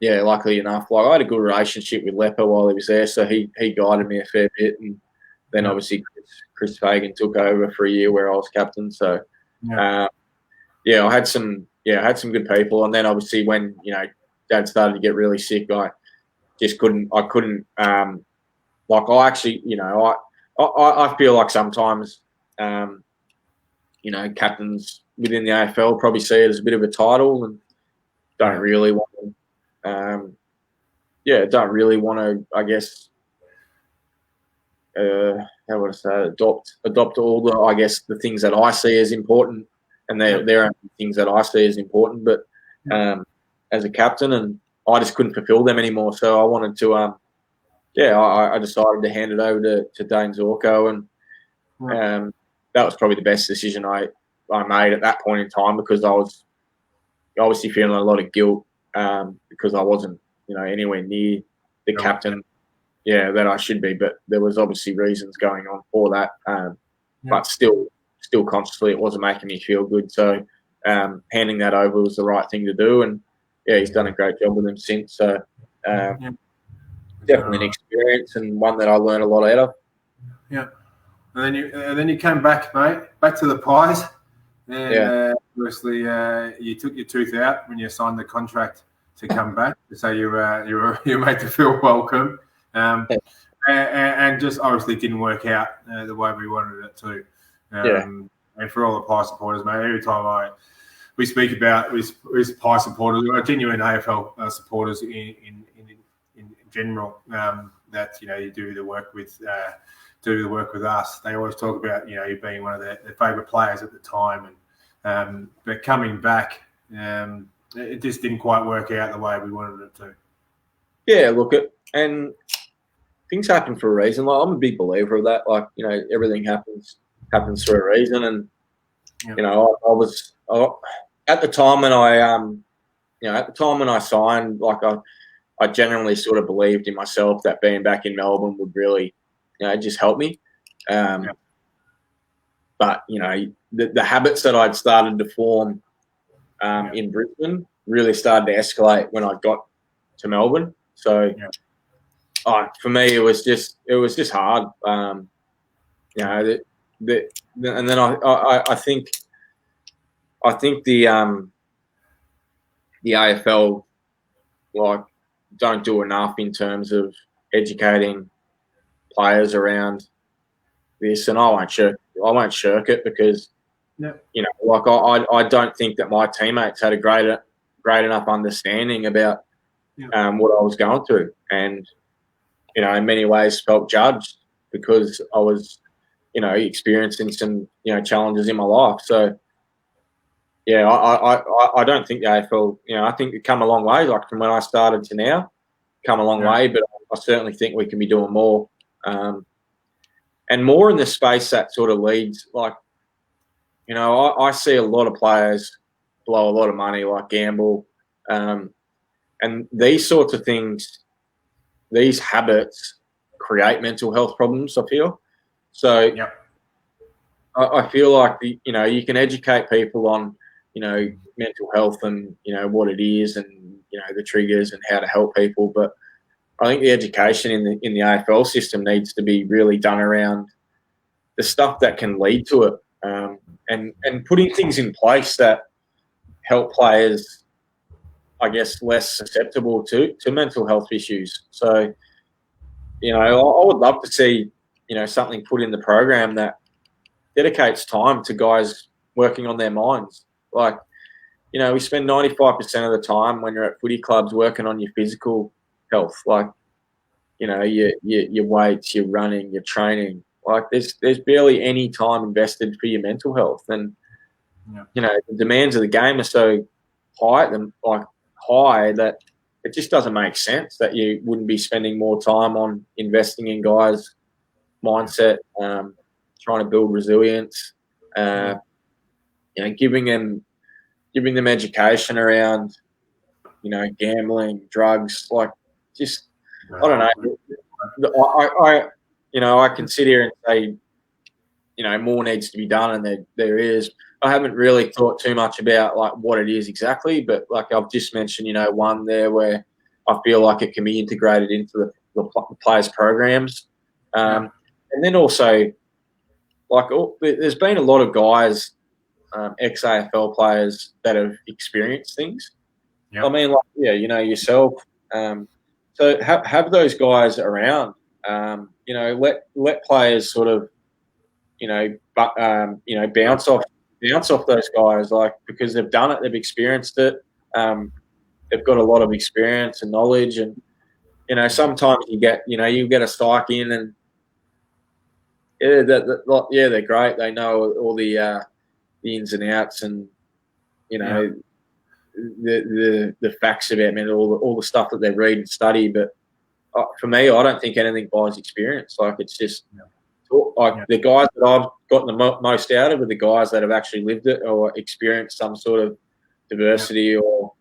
luckily enough, like, I had a good relationship with Lepper while he was there, so he guided me a fair bit, and then obviously Chris Fagan took over for a year where I was captain. So I had some good people, and then obviously when Dad started to get really sick, I couldn't. Like, I actually, I feel like sometimes, captains within the AFL probably see it as a bit of a title and don't really want to, I guess, how would I say, adopt all the, I guess, the things that I see as important, and there are things that I see as important, but as a captain, and I just couldn't fulfill them anymore. So I wanted to, I decided to hand it over to Dayne Zorko, and that was probably the best decision I made at that point in time, because I was obviously feeling a lot of guilt, because I wasn't, anywhere near the captain, that I should be. But there was obviously reasons going on for that, but still consciously it wasn't making me feel good. So handing that over was the right thing to do, and he's done a great job with him since. So definitely an experience, and one that I learned a lot out of. Yeah, and then you came back, mate, back to the Pies, and obviously you took your tooth out when you signed the contract to come back, so you made to feel welcome, and just obviously didn't work out the way we wanted it to. And for all the Pie supporters, mate, every time we speak about with Pie supporters, genuine AFL supporters in general, that you do the work with us. They always talk about you being one of their favourite players at the time, and but coming back, it just didn't quite work out the way we wanted it to. Yeah, look, and things happen for a reason. Like, I'm a big believer of that. Like, everything happens for a reason, and I was at the time when I signed, like I generally sort of believed in myself that being back in Melbourne would really, just help me. But the habits that I'd started to form in Brisbane really started to escalate when I got to Melbourne. So for me, it was just hard. And then I think the AFL don't do enough in terms of educating players around this, and I won't shirk it because I don't think that my teammates had a great enough understanding about what I was going through, and in many ways felt judged because I was experiencing some challenges in my life. So I don't think the AFL, I think it's come a long way, like from when I started to now, come a long way, but I certainly think we can be doing more. And more in the space that sort of leads, like, I see a lot of players blow a lot of money, like gamble, and these sorts of things, these habits create mental health problems, I feel. So I feel like, you can educate people on, mental health and, what it is and, the triggers and how to help people. But I think the education in the AFL system needs to be really done around the stuff that can lead to it, and putting things in place that help players, I guess, less susceptible to mental health issues. So, I would love to see, something put in the program that dedicates time to guys working on their minds. Like, we spend 95% of the time when you're at footy clubs working on your physical health, like, your weights, your running, your training. Like, there's barely any time invested for your mental health, and the demands of the game are so high that it just doesn't make sense that you wouldn't be spending more time on investing in guys' mindset, trying to build resilience, giving them education around, gambling, drugs, like, just, I don't know. I can sit here and say, more needs to be done, and there is. I haven't really thought too much about like what it is exactly, but like I've just mentioned, one there where I feel like it can be integrated into the players' programs, and then also, like, there's been a lot of guys, ex-AFL players that have experienced things. I mean, like, yourself. So have those guys around. Let players sort of, bounce off those guys, like, because they've done it, they've experienced it. They've got a lot of experience and knowledge, and sometimes you get a psych in, and they're great. They know all the ins and outs, and the facts about all the stuff that they read and study. But for me, I don't think anything buys experience. Like, it's just the guys that I've gotten the most out of are the guys that have actually lived it or experienced some sort of diversity or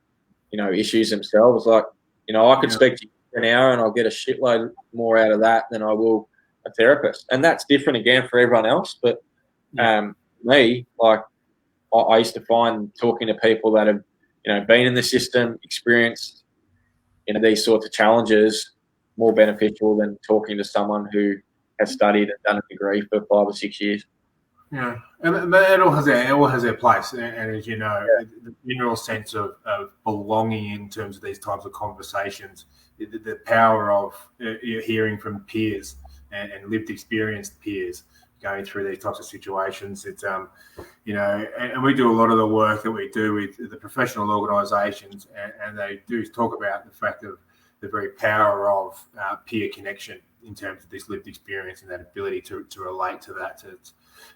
issues themselves. Like, I could speak to you for an hour and I'll get a shitload more out of that than I will a therapist, and that's different again for everyone else. But me, like, I used to find talking to people that have been in the system, experienced these sorts of challenges, more beneficial than talking to someone who has studied and done a degree for 5 or 6 years. Yeah, and it all has their place, and as you know, the general sense of belonging in terms of these types of conversations, the power of hearing from peers and lived experienced peers going through these types of situations. It's and we do a lot of the work that we do with the professional organisations, and they do talk about the fact of the very power of peer connection in terms of this lived experience and that ability to relate to that.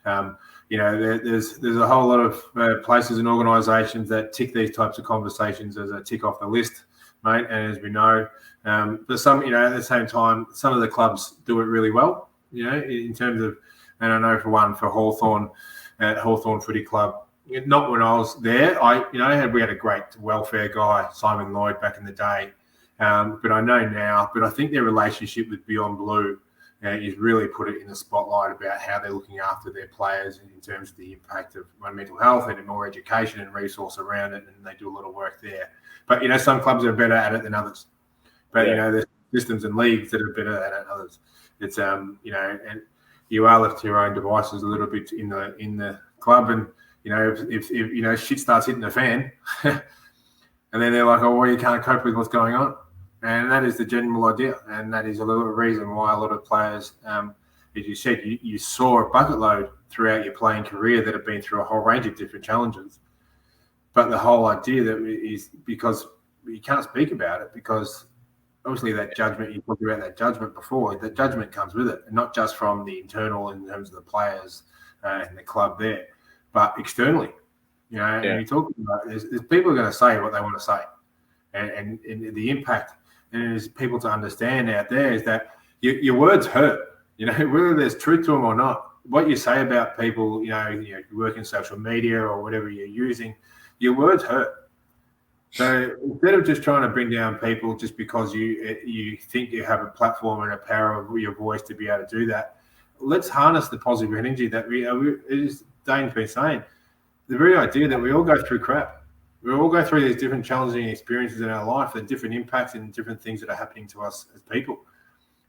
There's a whole lot of places and organisations that tick these types of conversations as a tick off the list, mate. And as we know, but some, at the same time, some of the clubs do it really well, in terms of, and I know for Hawthorn, at Hawthorn Footy Club, not when I was there, we had a great welfare guy, Simon Lloyd, back in the day. But I know now, but I think their relationship with Beyond Blue is really put it in the spotlight about how they're looking after their players in terms of the impact of mental health and more education and resource around it, and they do a lot of work there. But, some clubs are better at it than others. But, there's systems and leagues that are better at it than others. It's, and you are left to your own devices a little bit in the club, and, if shit starts hitting the fan, and then they're like, oh, well, you can't cope with what's going on. And that is the general idea. And that is a little reason why a lot of players, as you said, you saw a bucket load throughout your playing career that have been through a whole range of different challenges. But the whole idea that is because you can't speak about it, because obviously that judgment, you talked about that judgment before, that judgment comes with it, and not just from the internal in terms of the players and the club there, but externally. And you talk about there's people are going to say what they want to say, and the impact, and there's people to understand out there is that your words hurt. Whether there's truth to them or not, what you say about people, you work in social media or whatever you're using, your words hurt. So instead of just trying to bring down people just because you think you have a platform and a power of your voice to be able to do that, let's harness the positive energy that as Dayne's been saying. The very idea that we all go through crap. We all go through these different challenging experiences in our life, and different impacts and different things that are happening to us as people.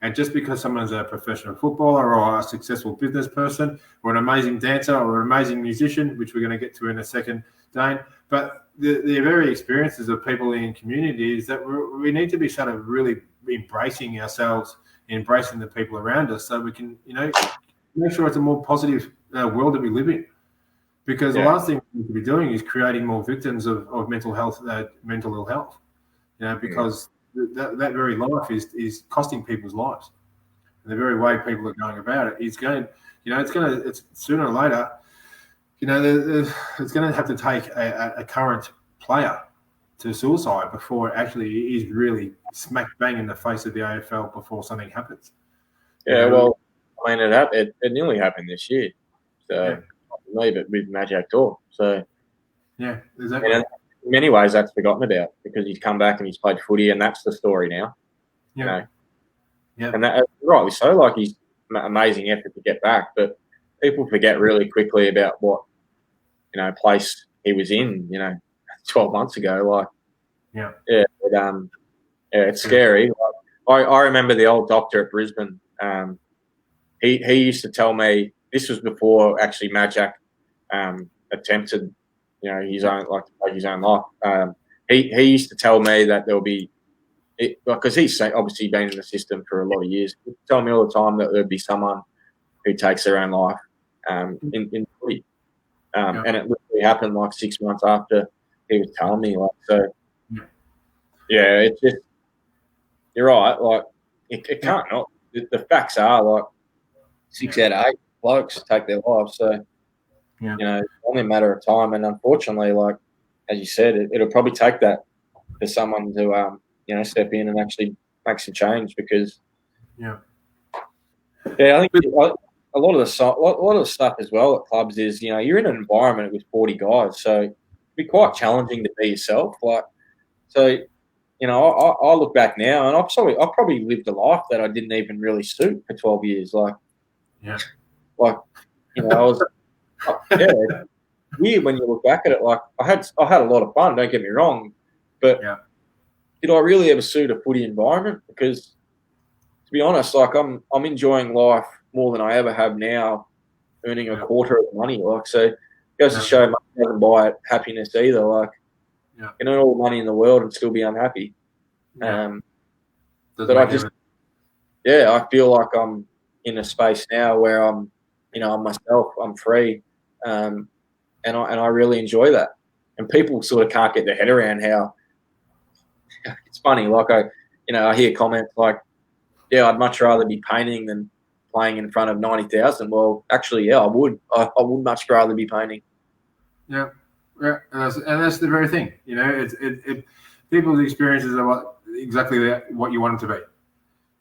And just because someone's a professional footballer or a successful business person or an amazing dancer or an amazing musician, which we're going to get to in a second, Dayne, but the very experiences of people in communities that we need to be sort of really embracing ourselves, embracing the people around us, so we can, make sure it's a more positive world that we live in. Because the last thing we need to be doing is creating more victims of mental ill health, because that very life is costing people's lives. And the very way people are going about it is going, it's sooner or later, it's going to have to take a current player to suicide before it actually is really smack bang in the face of the AFL before something happens. Yeah, well, I mean, it nearly happened this year. So leave it with Magic Door. So exactly. In many ways, that's forgotten about because he's come back and he's played footy, and that's the story now. And that rightly so. Like, he's amazing effort to get back, but people forget really quickly about what place he was in. 12 months ago. It's scary. Like, I remember the old doctor at Brisbane. He used to tell me, this was before actually Magic attempted, his own, like, to take his own life. He used to tell me that there'll be, because he's obviously been in the system for a lot of years. He'd tell me all the time that there'd be someone who takes their own life in footy. And it literally happened like 6 months after he was telling me. Like, so, it's just, you're right. Like, it can't not. The facts are, like, 6 out of 8 blokes take their lives. So, it's only a matter of time. And unfortunately, like, as you said, it'll probably take that for someone to, step in and actually make some change because, I think a lot of the stuff as well at clubs is, you're in an environment with 40 guys. So it'd be quite challenging to be yourself. Like, so, I look back now and I've probably lived a life that I didn't even really suit for 12 years. Like, I was, weird when you look back at it. Like, I had a lot of fun. Don't get me wrong, but did I really ever suit a footy environment? Because to be honest, like, I'm enjoying life more than I ever have now, earning a quarter of the money. Like, so it goes to show money doesn't buy happiness either. Like, you can earn all the money in the world and still be unhappy. But I feel like I'm in a space now where I'm myself, I'm free, and I really enjoy that. And people sort of can't get their head around how it's funny. Like I hear comments like, "Yeah, I'd much rather be painting than playing in front of 90,000." Well, actually, yeah, I would. I would much rather be painting. Yeah, and that's the very thing. People's experiences are exactly what you want them to be.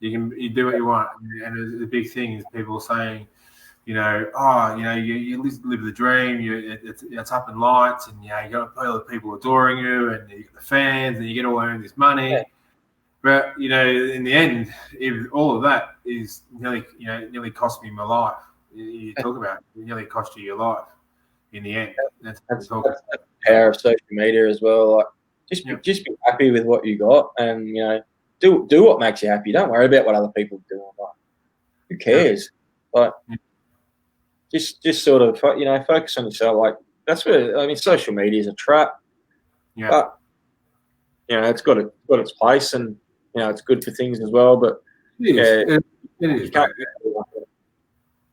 You do what you want, and the big thing is people saying, you live the dream. It's up in lights, and you got all the people adoring you, and you get the fans, and you get all this money. Yeah. But in the end, if all of that is nearly cost me my life. You talk about it nearly cost you your life. In the end, that's the power of social media as well. Like, just be happy with what you got, and do what makes you happy. Don't worry about what other people do. Like, who cares? Like, just sort of focus on yourself. Like, that's where social media is a trap. Yeah. But it's got its place, and it's good for things as well. But it is.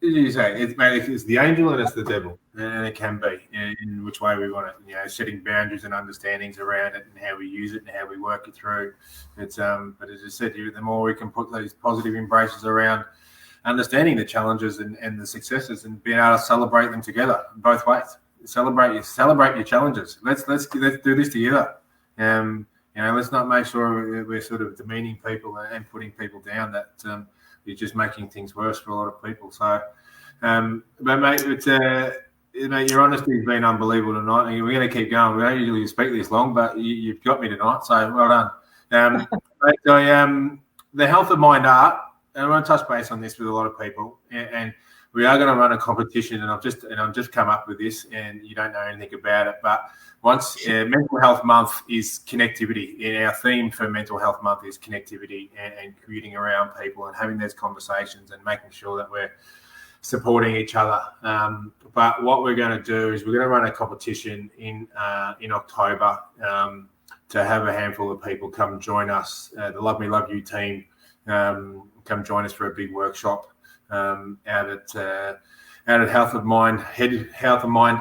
You say it's the angel and it's the devil, and it can be in which way we want it. Setting boundaries and understandings around it, and how we use it and how we work it through. It's but as I said to you, the more we can put those positive embraces around understanding the challenges and the successes, and being able to celebrate them together both ways. Celebrate your challenges. Let's do this together. Let's not make sure we're sort of demeaning people and putting people down. That you're just making things worse for a lot of people. So, but mate, your honesty has been unbelievable tonight, and we're going to keep going. We don't usually speak this long, but you've got me tonight, so well done. Mate, the health of mind art, and I want to touch base on this with a lot of people, and we are going to run a competition, and I've just come up with this, and you don't know anything about it, but once Mental Health Month is connectivity, and our theme for Mental Health Month is connectivity and commuting around people and having those conversations and making sure that we're supporting each other. But what we're going to do is we're going to run a competition in October to have a handful of people come join us. The Love Me Love You team come join us for a big workshop out at Health of Mind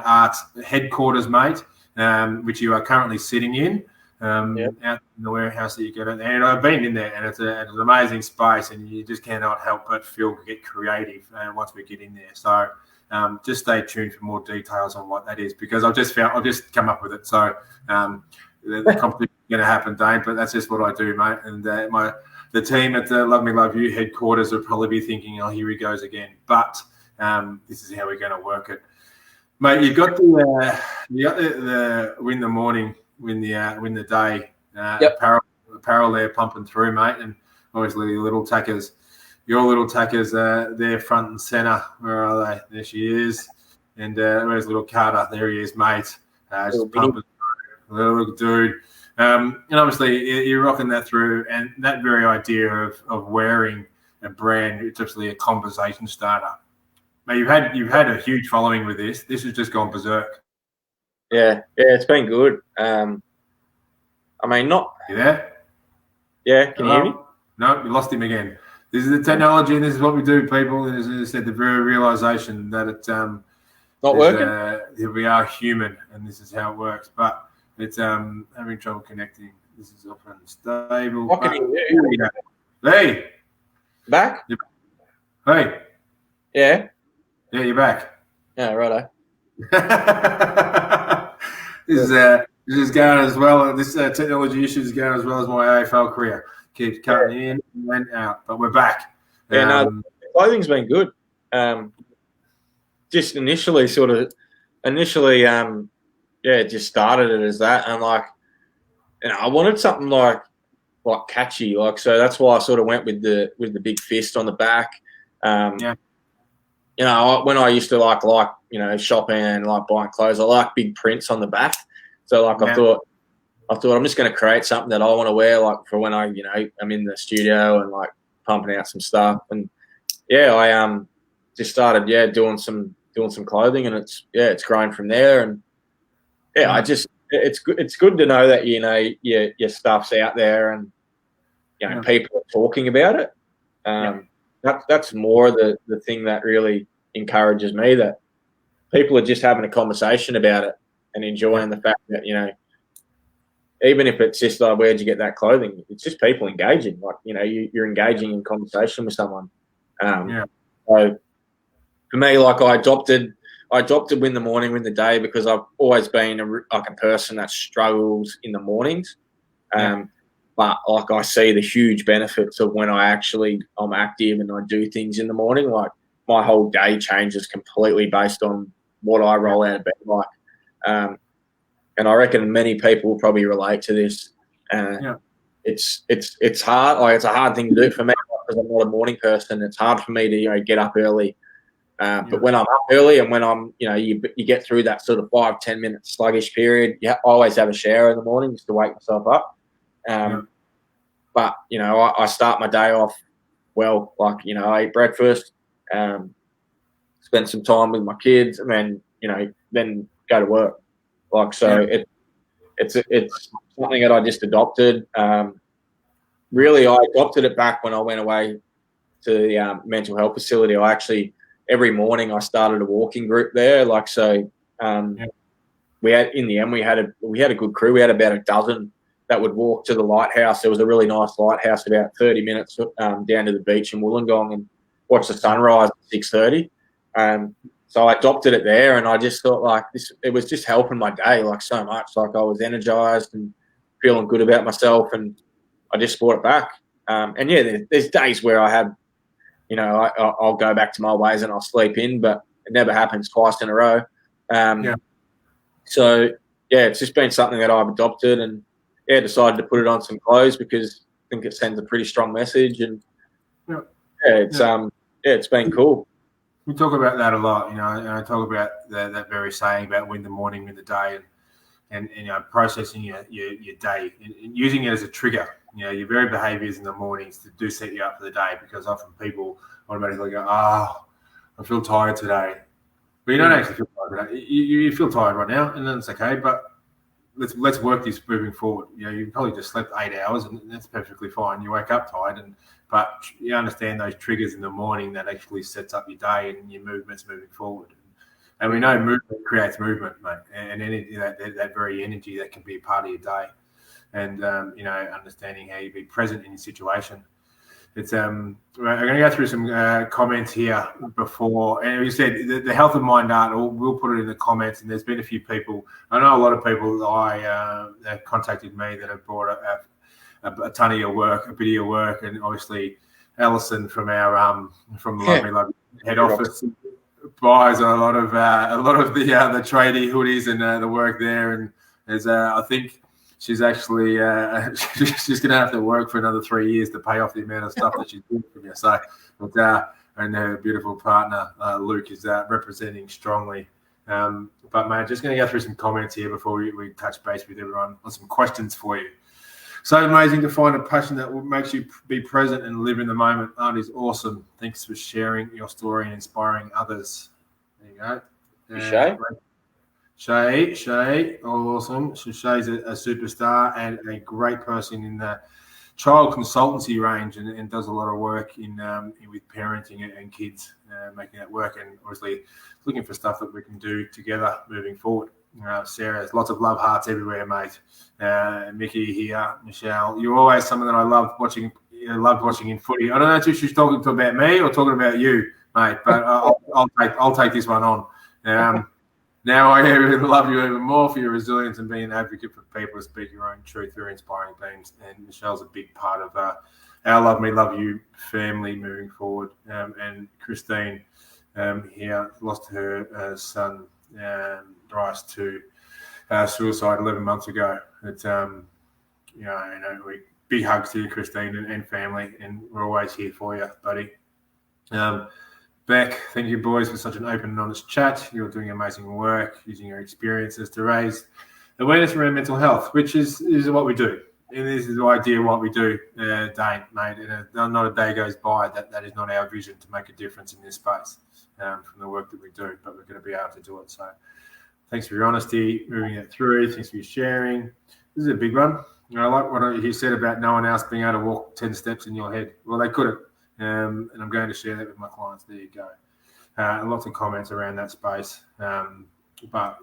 Arts headquarters, mate. Which you are currently sitting in out in the warehouse that you get in. And I've been in there, and it's an amazing space, and you just cannot help but get creative once we get in there. So just stay tuned for more details on what that is, because I've just come up with it. So the competition is going to happen, Dayne, but that's just what I do, mate. And the team at the Love Me Love You headquarters will probably be thinking, oh, here he goes again. But this is how we're going to work it. Mate, you've got the win the morning, win the day apparel there pumping through, mate, and obviously your little tackers they're front and centre. Where are they? There she is, and where's little Carter? There he is, mate. Just pumping through, little dude, and obviously you're rocking that through, and that very idea of wearing a brand, it's actually a conversation starter. Mate, you've had a huge following with this. This has just gone berserk. Yeah, it's been good. Not. You there? Yeah, can you hear me? No, we lost him again. This is the technology, and this is what we do, people. And as I said, the very realization that it's not working. We are human, and this is how it works. But it's having trouble connecting. This is often unstable. What can you do? Hey, back? Hey. Yeah. Yeah, you're back. Yeah, righto. This is going as well. This technology issue is going as well as my AFL career. Keeps cutting in and went out, but we're back. Yeah, the clothing's been good. Just initially, just started it as that, and I wanted something like catchy, so that's why I sort of went with the big fist on the back. When I used to shopping and buying clothes, I like big prints on the back. So I thought I'm just going to create something that I want to wear for when I'm in the studio and pumping out some stuff. And just started doing some clothing, and it's grown from there. And it's good to know that your stuff's out there, and people are talking about it. That's more the thing that really encourages me, that people are just having a conversation about it and enjoying the fact that, even if it's just like, where'd you get that clothing? It's just people engaging. Like, you're engaging in conversation with someone. So for me, like, I adopted Win the Morning, Win the Day, because I've always been a person that struggles in the mornings. But like, I see the huge benefits of when I'm active and I do things in the morning. Like, my whole day changes completely based on what I roll out of bed like. And I reckon many people will probably relate to this. It's hard. Like, it's a hard thing to do for me because I'm not a morning person. It's hard for me to get up early. But when I'm up early and when I'm you get through that sort of 5-10 minute sluggish period, I always have a shower in the morning just to wake myself up. But I start my day off well. Like, I eat breakfast, spend some time with my kids, and then go to work. Like, so it's something that I just adopted. Really, I adopted it back when I went away to the mental health facility. I actually, every morning, I started a walking group there. Like, so we had a good crew. We had about a dozen that would walk to the lighthouse. There was a really nice lighthouse about 30 minutes down to the beach in Wollongong, and watch the sunrise at 6:30. So I adopted it there, and I just thought, like, it was just helping my day, like, so much. Like, I was energized and feeling good about myself, and I just brought it back. There's days where I have, I'll go back to my ways and I'll sleep in, but it never happens twice in a row. So it's just been something that I've adopted, and decided to put it on some clothes because I think it sends a pretty strong message, and it's been cool. We talk about that a lot, and I talk about that very saying about win the morning, win the day, and processing your day and using it as a trigger. Your very behaviours in the mornings do set you up for the day, because often people automatically go, I feel tired today. But you don't actually feel tired today. You feel tired right now, and then it's okay, but let's work this moving forward. You probably just slept 8 hours, and that's perfectly fine. You wake up tired, but you understand those triggers in the morning that actually sets up your day and your movements moving forward. And we know movement creates movement, mate, and energy, that very energy that can be a part of your day. And understanding how you be present in your situation. It's I'm going to go through some comments here before, and you said the health of mind art. We'll put it in the comments. And there's been a few people. I know a lot of people that have contacted me that have brought a ton of your work, a bit of your work, and obviously Alison from our from Lovely head office buys a lot of the tradie hoodies and the work there. And there's I think. She's actually she's going to have to work for another 3 years to pay off the amount of stuff that she's doing for you. So, and her beautiful partner Luke is representing strongly. But mate, just going to go through some comments here before we touch base with everyone on some questions for you. So amazing to find a passion that makes you be present and live in the moment. Art is awesome. Thanks for sharing your story and inspiring others. There you go. Shay, awesome. So Shay's a superstar and a great person in the child consultancy range, and does a lot of work in with parenting and kids, making that work, and obviously looking for stuff that we can do together moving forward. Sarah's lots of love hearts everywhere, mate. Mickey here, Michelle. You're always someone that I love watching. Loved watching in footy. I don't know if she's talking about me or talking about you, mate, but I'll take this one on. Now I love you even more for your resilience and being an advocate for people to speak your own truth. Very inspiring, Beams. And Michelle's a big part of our Love Me, Love You family moving forward. And Christine here lost her son, Bryce, to suicide 11 months ago. It's, big hugs to you, Christine, and family. And we're always here for you, buddy. Beck, thank you, boys, for such an open and honest chat. You're doing amazing work, using your experiences to raise awareness around mental health, which is what we do. and this is the idea of what we do, Dayne, mate. And not a day goes by that is not our vision to make a difference in this space from the work that we do. But we're going to be able to do it. So, thanks for your honesty, moving it through. Thanks for your sharing. This is a big one. I like what he said about no one else being able to walk 10 steps in your head. Well, they couldn't, and I'm going to share that with my clients. There you go. Lots of comments around that space. But,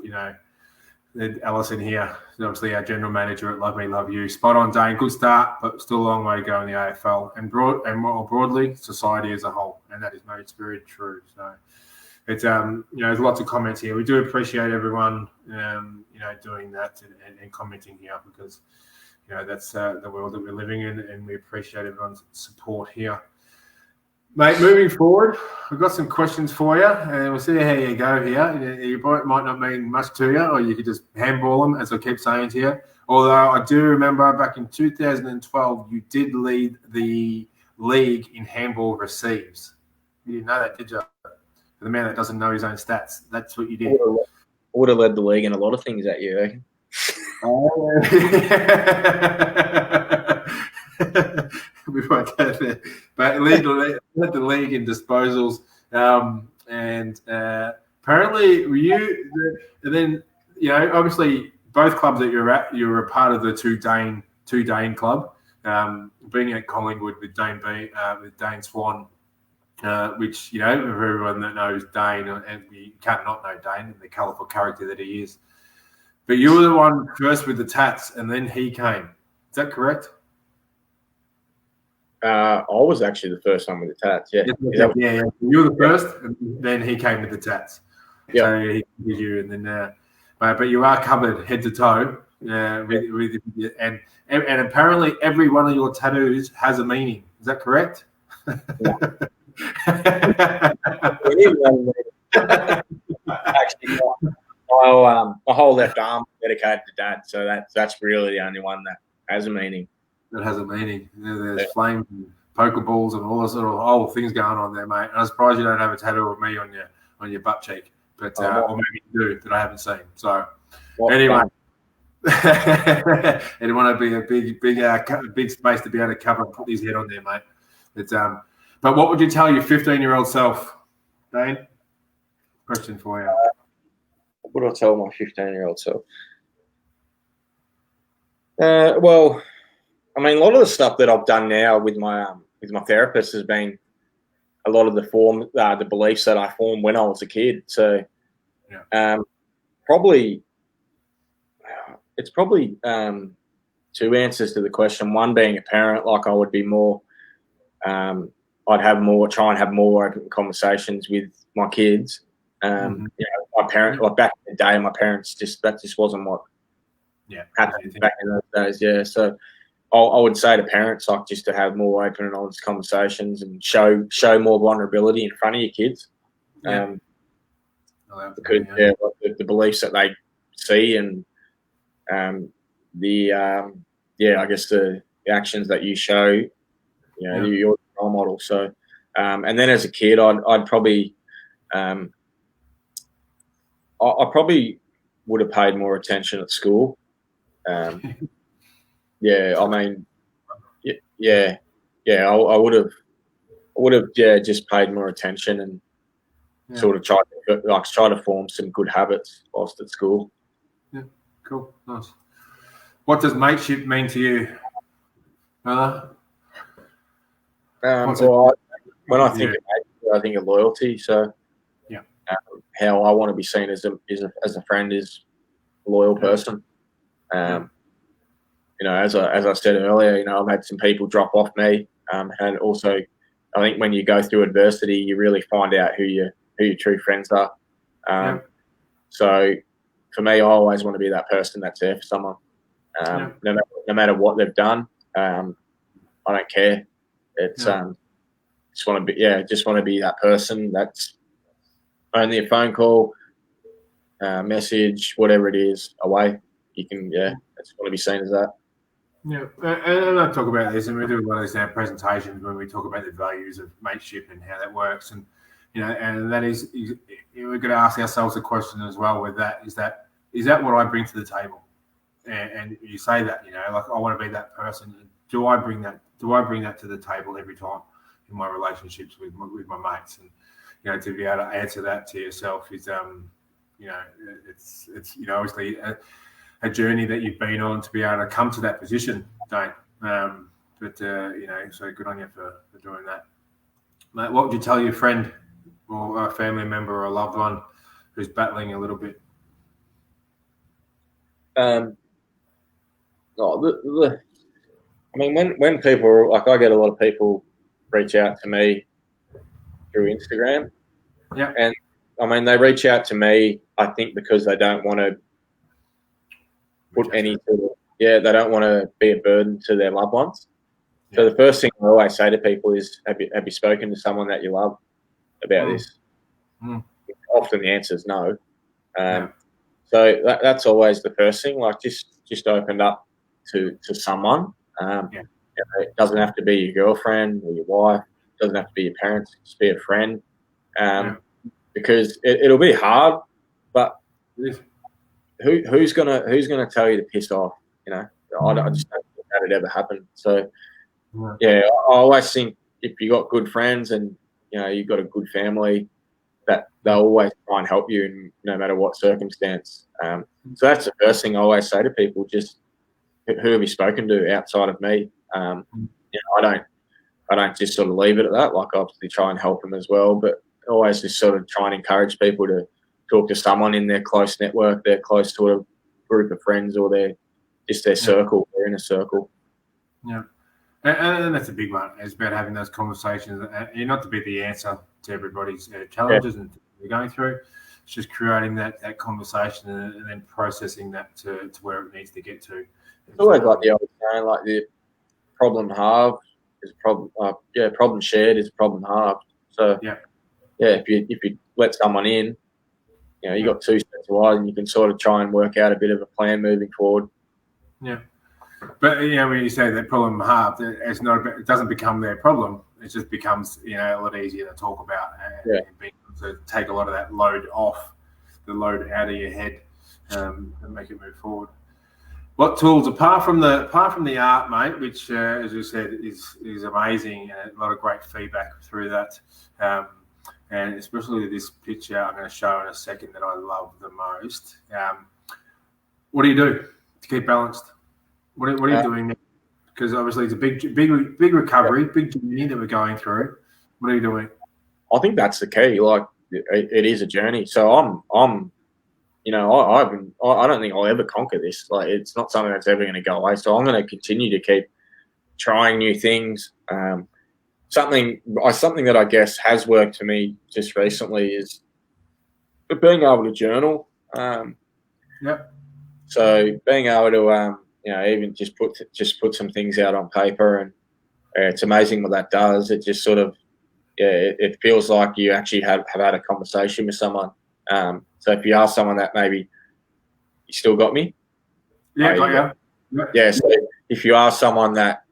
Alison here, obviously our general manager at Love Me, Love You. Spot on, Dayne. Good start, but still a long way to go in the AFL and more broadly, society as a whole. And that is very true. So it's, there's lots of comments here. We do appreciate everyone, doing that and commenting here because, that's the world that we're living in, and we appreciate everyone's support here. Mate, moving forward, I've got some questions for you, and we'll see how you go here. Your point might not mean much to you, or you could just handball them, as I keep saying to you. Although I do remember back in 2012, you did lead the league in handball receives. You didn't know that, did you? For the man that doesn't know his own stats, that's what you did. I would have led the league in a lot of things that year, I reckon. We won't go there, but led the league in disposals, and apparently and then obviously both clubs that you're at, you're a part of the two Dayne club, being at Collingwood with Dayne Swan, which for everyone that knows Dayne, and we can't not know Dayne and the colourful character that he is. But you were the one first with the tats, and then he came. Is that correct? I was actually the first one with the tats. Yeah. Yeah. You were the first, and then he came with the tats. Yeah. So he did you, and then, but you are covered head to toe, and apparently every one of your tattoos has a meaning. Is that correct? Yeah. Actually, my whole left arm is dedicated to Dad, so that's really the only one that has a meaning. That has a meaning. There's flames and poker balls and all the sort of old things going on there, mate. And I'm surprised you don't have a tattoo of me on your butt cheek, but or maybe you do that I haven't seen. So anyway, it'd want to be a big space to be able to cover and put his head on there, mate. It's but what would you tell your 15-year-old self, Dayne? Question for you. What would I tell my 15-year-old self? Well, I mean, a lot of the stuff that I've done now with my therapist has been a lot of the beliefs that I formed when I was a kid. So, probably two answers to the question. One being a parent, like I would be more. I'd try and have more open conversations with my kids. My parents, like back in the day, my parents that just wasn't what happened back in those days. Yeah, so I would say to parents, like, just to have more open and honest conversations and show more vulnerability in front of your kids. Because like the beliefs that they see and I guess the actions that you show, you're the role model. So, and then as a kid, I'd probably I probably would have paid more attention at school. I mean, I would have just paid more attention and sort of try to form some good habits whilst at school. Yeah, cool, nice. What does mateship mean to you, brother? When I think of mateship, I think of loyalty. So, how I want to be seen as a friend is a loyal person. As I said earlier, I've had some people drop off me, and also I think when you go through adversity, you really find out who your true friends are. So for me, I always want to be that person that's there for someone, no matter what they've done. I don't care. It's just want to be that person that's only a phone call, message, whatever it is, away. You can, I just want to be seen as that. Yeah, and I talk about this, and we do a lot of these now presentations when we talk about the values of mateship and how that works, and and that is we're going to ask ourselves a question as well. With that, is that what I bring to the table? and you say that, like I want to be that person. Do I bring that? Do I bring that to the table every time in my relationships with my mates? And to be able to answer that to yourself is it's obviously a journey that you've been on to be able to come to that position, Dayne. So good on you for doing that. Mate, what would you tell your friend or a family member or a loved one who's battling a little bit? When people, like, I get a lot of people reach out to me through Instagram. Yeah. And they reach out to me, I think, because they don't want to put they don't want to be a burden to their loved ones. Yeah. So the first thing I always say to people is, have you spoken to someone that you love about this? Often the answer is no. So that's always the first thing. Like, just open up to someone. It doesn't have to be your girlfriend or your wife. It doesn't have to be your parents. Just be a friend. Because it'll be hard, but who's gonna tell you to piss off? I just don't think that'd ever happen. So I always think if you got good friends and you've got a good family, that they'll always try and help you no matter what circumstance. So that's the first thing I always say to people: just who have you spoken to outside of me? I don't just sort of leave it at that. Like, obviously try and help them as well, but always just sort of try and encourage people to talk to someone in their close network, their close sort of group of friends, or their circle. They're in a circle. Yeah. And that's a big one. It's about having those conversations. You're not to be the answer to everybody's challenges and they're going through. It's just creating that conversation and then processing that to where it needs to get to. It's always like the old saying, like, the problem halved is a problem. Problem shared is a problem halved. So if you let someone in, you got two steps wide, and you can sort of try and work out a bit of a plan moving forward. Yeah. But when you say that problem halved, it doesn't become their problem. It just becomes a lot easier to talk about and being able to take a lot of that load off, the load out of your head, and make it move forward. What tools, apart from the art, mate, which as you said is amazing, and a lot of great feedback through that, and especially this picture I'm going to show in a second that I love the most. What do you do to keep balanced? What are you doing now? Because obviously it's a big recovery, big journey that we're going through. What are you doing? I think that's the key. Like, it is a journey. So I don't think I'll ever conquer this. Like, it's not something that's ever going to go away. So I'm going to continue to keep trying new things. Something that I guess has worked for me just recently is being able to journal. So being able to even just put some things out on paper, and it's amazing what that does. It just sort of it feels like you actually have had a conversation with someone. So if you ask someone that, maybe you still got me. So if you ask someone that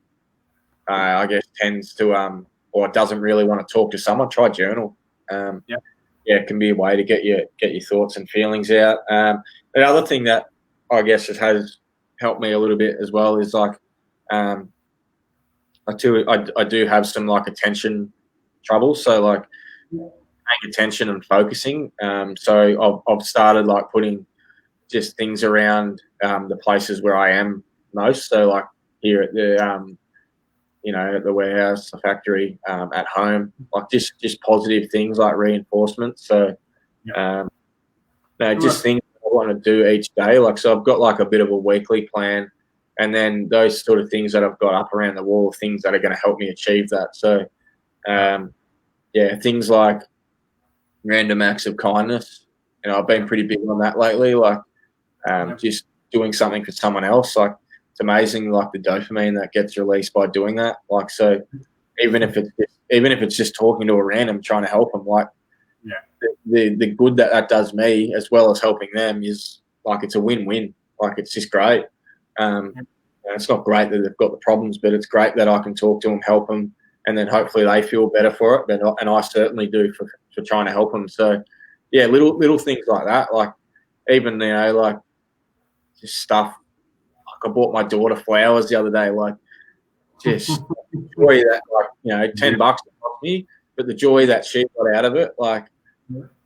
I guess tends to or doesn't really want to talk to someone, try journal. It can be a way to get your thoughts and feelings out. The other thing that I guess it has helped me a little bit as well is, like, I do have some, like, attention trouble. So, like, paying attention and focusing. So I've started, like, putting just things around the places where I am most. So, like, here at the at the warehouse, the factory, at home, like just positive things like reinforcement. So, just things I want to do each day. Like, so I've got, like, a bit of a weekly plan, and then those sort of things that I've got up around the wall, things that are going to help me achieve that. So, things like random acts of kindness. I've been pretty big on that lately. Like, just doing something for someone else. Like, it's amazing, like, the dopamine that gets released by doing that. Like, so even if it's just talking to a random, trying to help them, like, the good that does me as well as helping them is, like, it's a win-win. Like, it's just great. It's not great that they've got the problems, but it's great that I can talk to them, help them, and then hopefully they feel better for it. And I certainly do for trying to help them. So, little things like that. Like, even like just stuff I bought my daughter flowers the other day. Like, just joy that, like, you know, $10 it cost me, but the joy that she got out of it, like,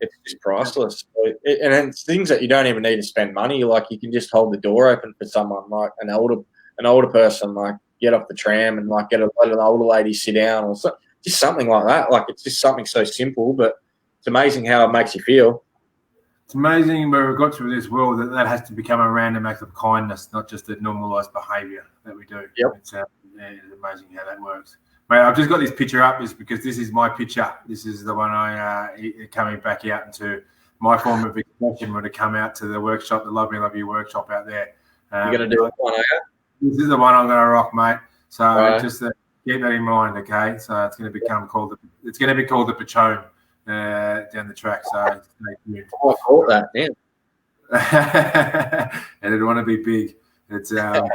it's just priceless. And it's things that you don't even need to spend money. Like, you can just hold the door open for someone, like an older person, like get off the tram and like let an older lady sit down, or just something like that. Like, it's just something so simple, but it's amazing how it makes you feel. It's amazing where we've got to this world that has to become a random act of kindness, not just a normalised behaviour that we do. Yep. It's amazing how that works. Mate, I've just got this picture up is because this is my picture. This is the one coming back out into my form of expression when I come out to the workshop, the Love Me Love You workshop out there. You're going to do one, are you? This is the one I'm going to rock, mate. So just keep that in mind, okay? So it's going to be called the Patron down the track. So stay tuned. Oh, I caught that, man. And it'll want to be big. It's but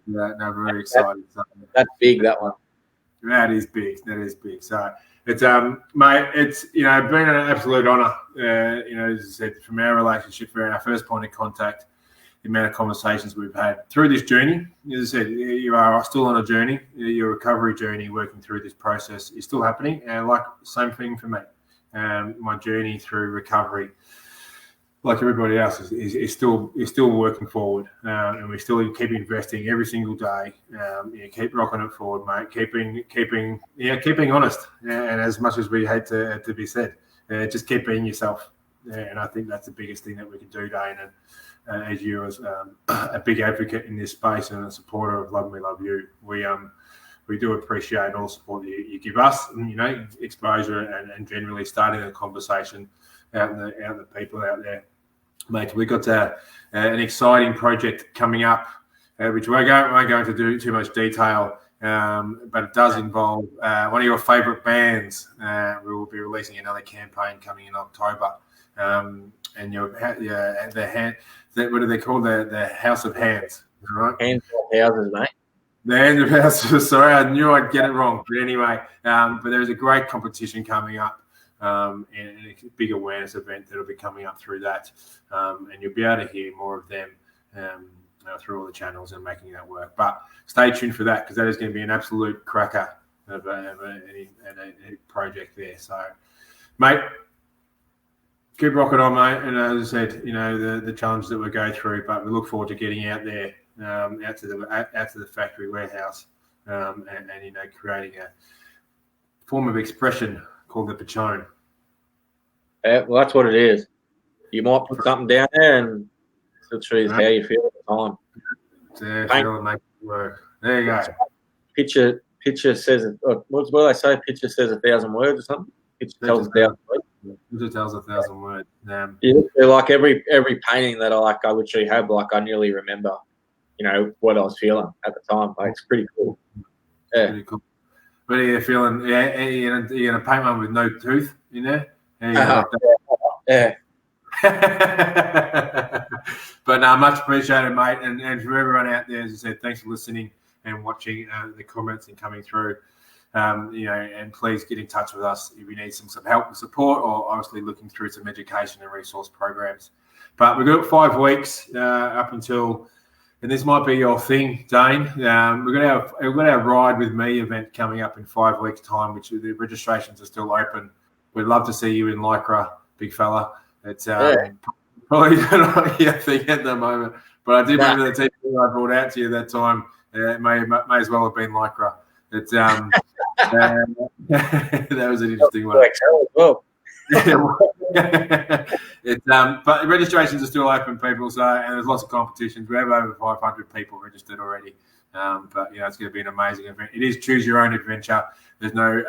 very excited. So, that's big, that one. That is big. So it's mate, it's been an absolute honour. As I said, from our relationship, from our first point of contact, the amount of conversations we've had through this journey. As I said, you are still on a journey. Your recovery journey, working through this process, is still happening. And like same thing for me. My journey through recovery, like everybody else, is still working forward, and we still keep investing every single day. Keep rocking it forward, mate. Keeping honest, and as much as we hate to be said, just keep being yourself. And I think that's the biggest thing that we can do, Dayne. And as you, as a big advocate in this space and a supporter of Love Me Love You, we do appreciate all the support that you give us, and, exposure and generally starting a conversation out in the people out there. Mate, we've got an exciting project coming up, which we won't go into do too much detail, but it does involve one of your favourite bands. We will be releasing another campaign coming in October, and what do they call the House of Hands? Is that right? Hands of Houses, mate. The Hands of Houses. Sorry, I knew I'd get it wrong, but anyway, but there's a great competition coming up. And a big awareness event that'll be coming up through that, and you'll be able to hear more of them through all the channels and making that work. But stay tuned for that, because that is going to be an absolute cracker of a project there. So, mate, keep rocking on, mate. And as I said, the challenges that we go through, but we look forward to getting out there, out to the factory warehouse, and creating a form of expression called the Patron. Yeah, well, that's what it is. You might put something down there, and it's really how you feel at the time. Feel and make it work. There you go. Picture says, what do they say? Picture says 1,000 words or something. Picture tells 1,000 words. Picture tells 1,000 words. Like every painting that I literally have, like I nearly remember, what I was feeling at the time. Like, it's pretty cool. Yeah. Pretty cool. But are you feeling? Yeah, you're gonna paint one with no tooth in there. Yeah. But no, much appreciated, mate, and for everyone out there, as I said, thanks for listening and watching the comments and coming through. And please get in touch with us if you need some help and support, or obviously looking through some education and resource programs. But we've got 5 weeks up until. And this might be your thing, Dayne. We're going to have our Ride With Me event coming up in 5 weeks' time, which the registrations are still open. We'd love to see you in Lycra, big fella. It's probably not your thing at the moment. But I did remember the t-shirt I brought out to you that time. It may as well have been Lycra. It's that was an interesting one. Well. But registrations are still open, people. So, and there's lots of competitions. We have over 500 people registered already. But it's going to be an amazing event. It is choose your own adventure. There's no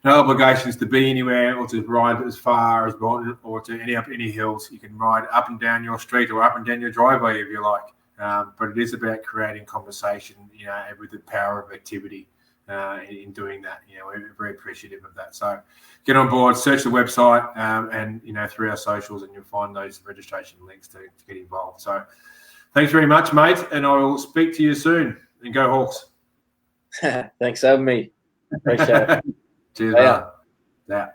obligations to be anywhere or to ride as far as Bolton or to up any hills. You can ride up and down your street or up and down your driveway if you like. But it is about creating conversation, with the power of activity. In doing that, we're very appreciative of that. So get on board, search the website, and through our socials, and you'll find those registration links to get involved. So thanks very much, mate, and I will speak to you soon. And go Hawks! Thanks for having me. Appreciate it. Cheers, man. Yeah.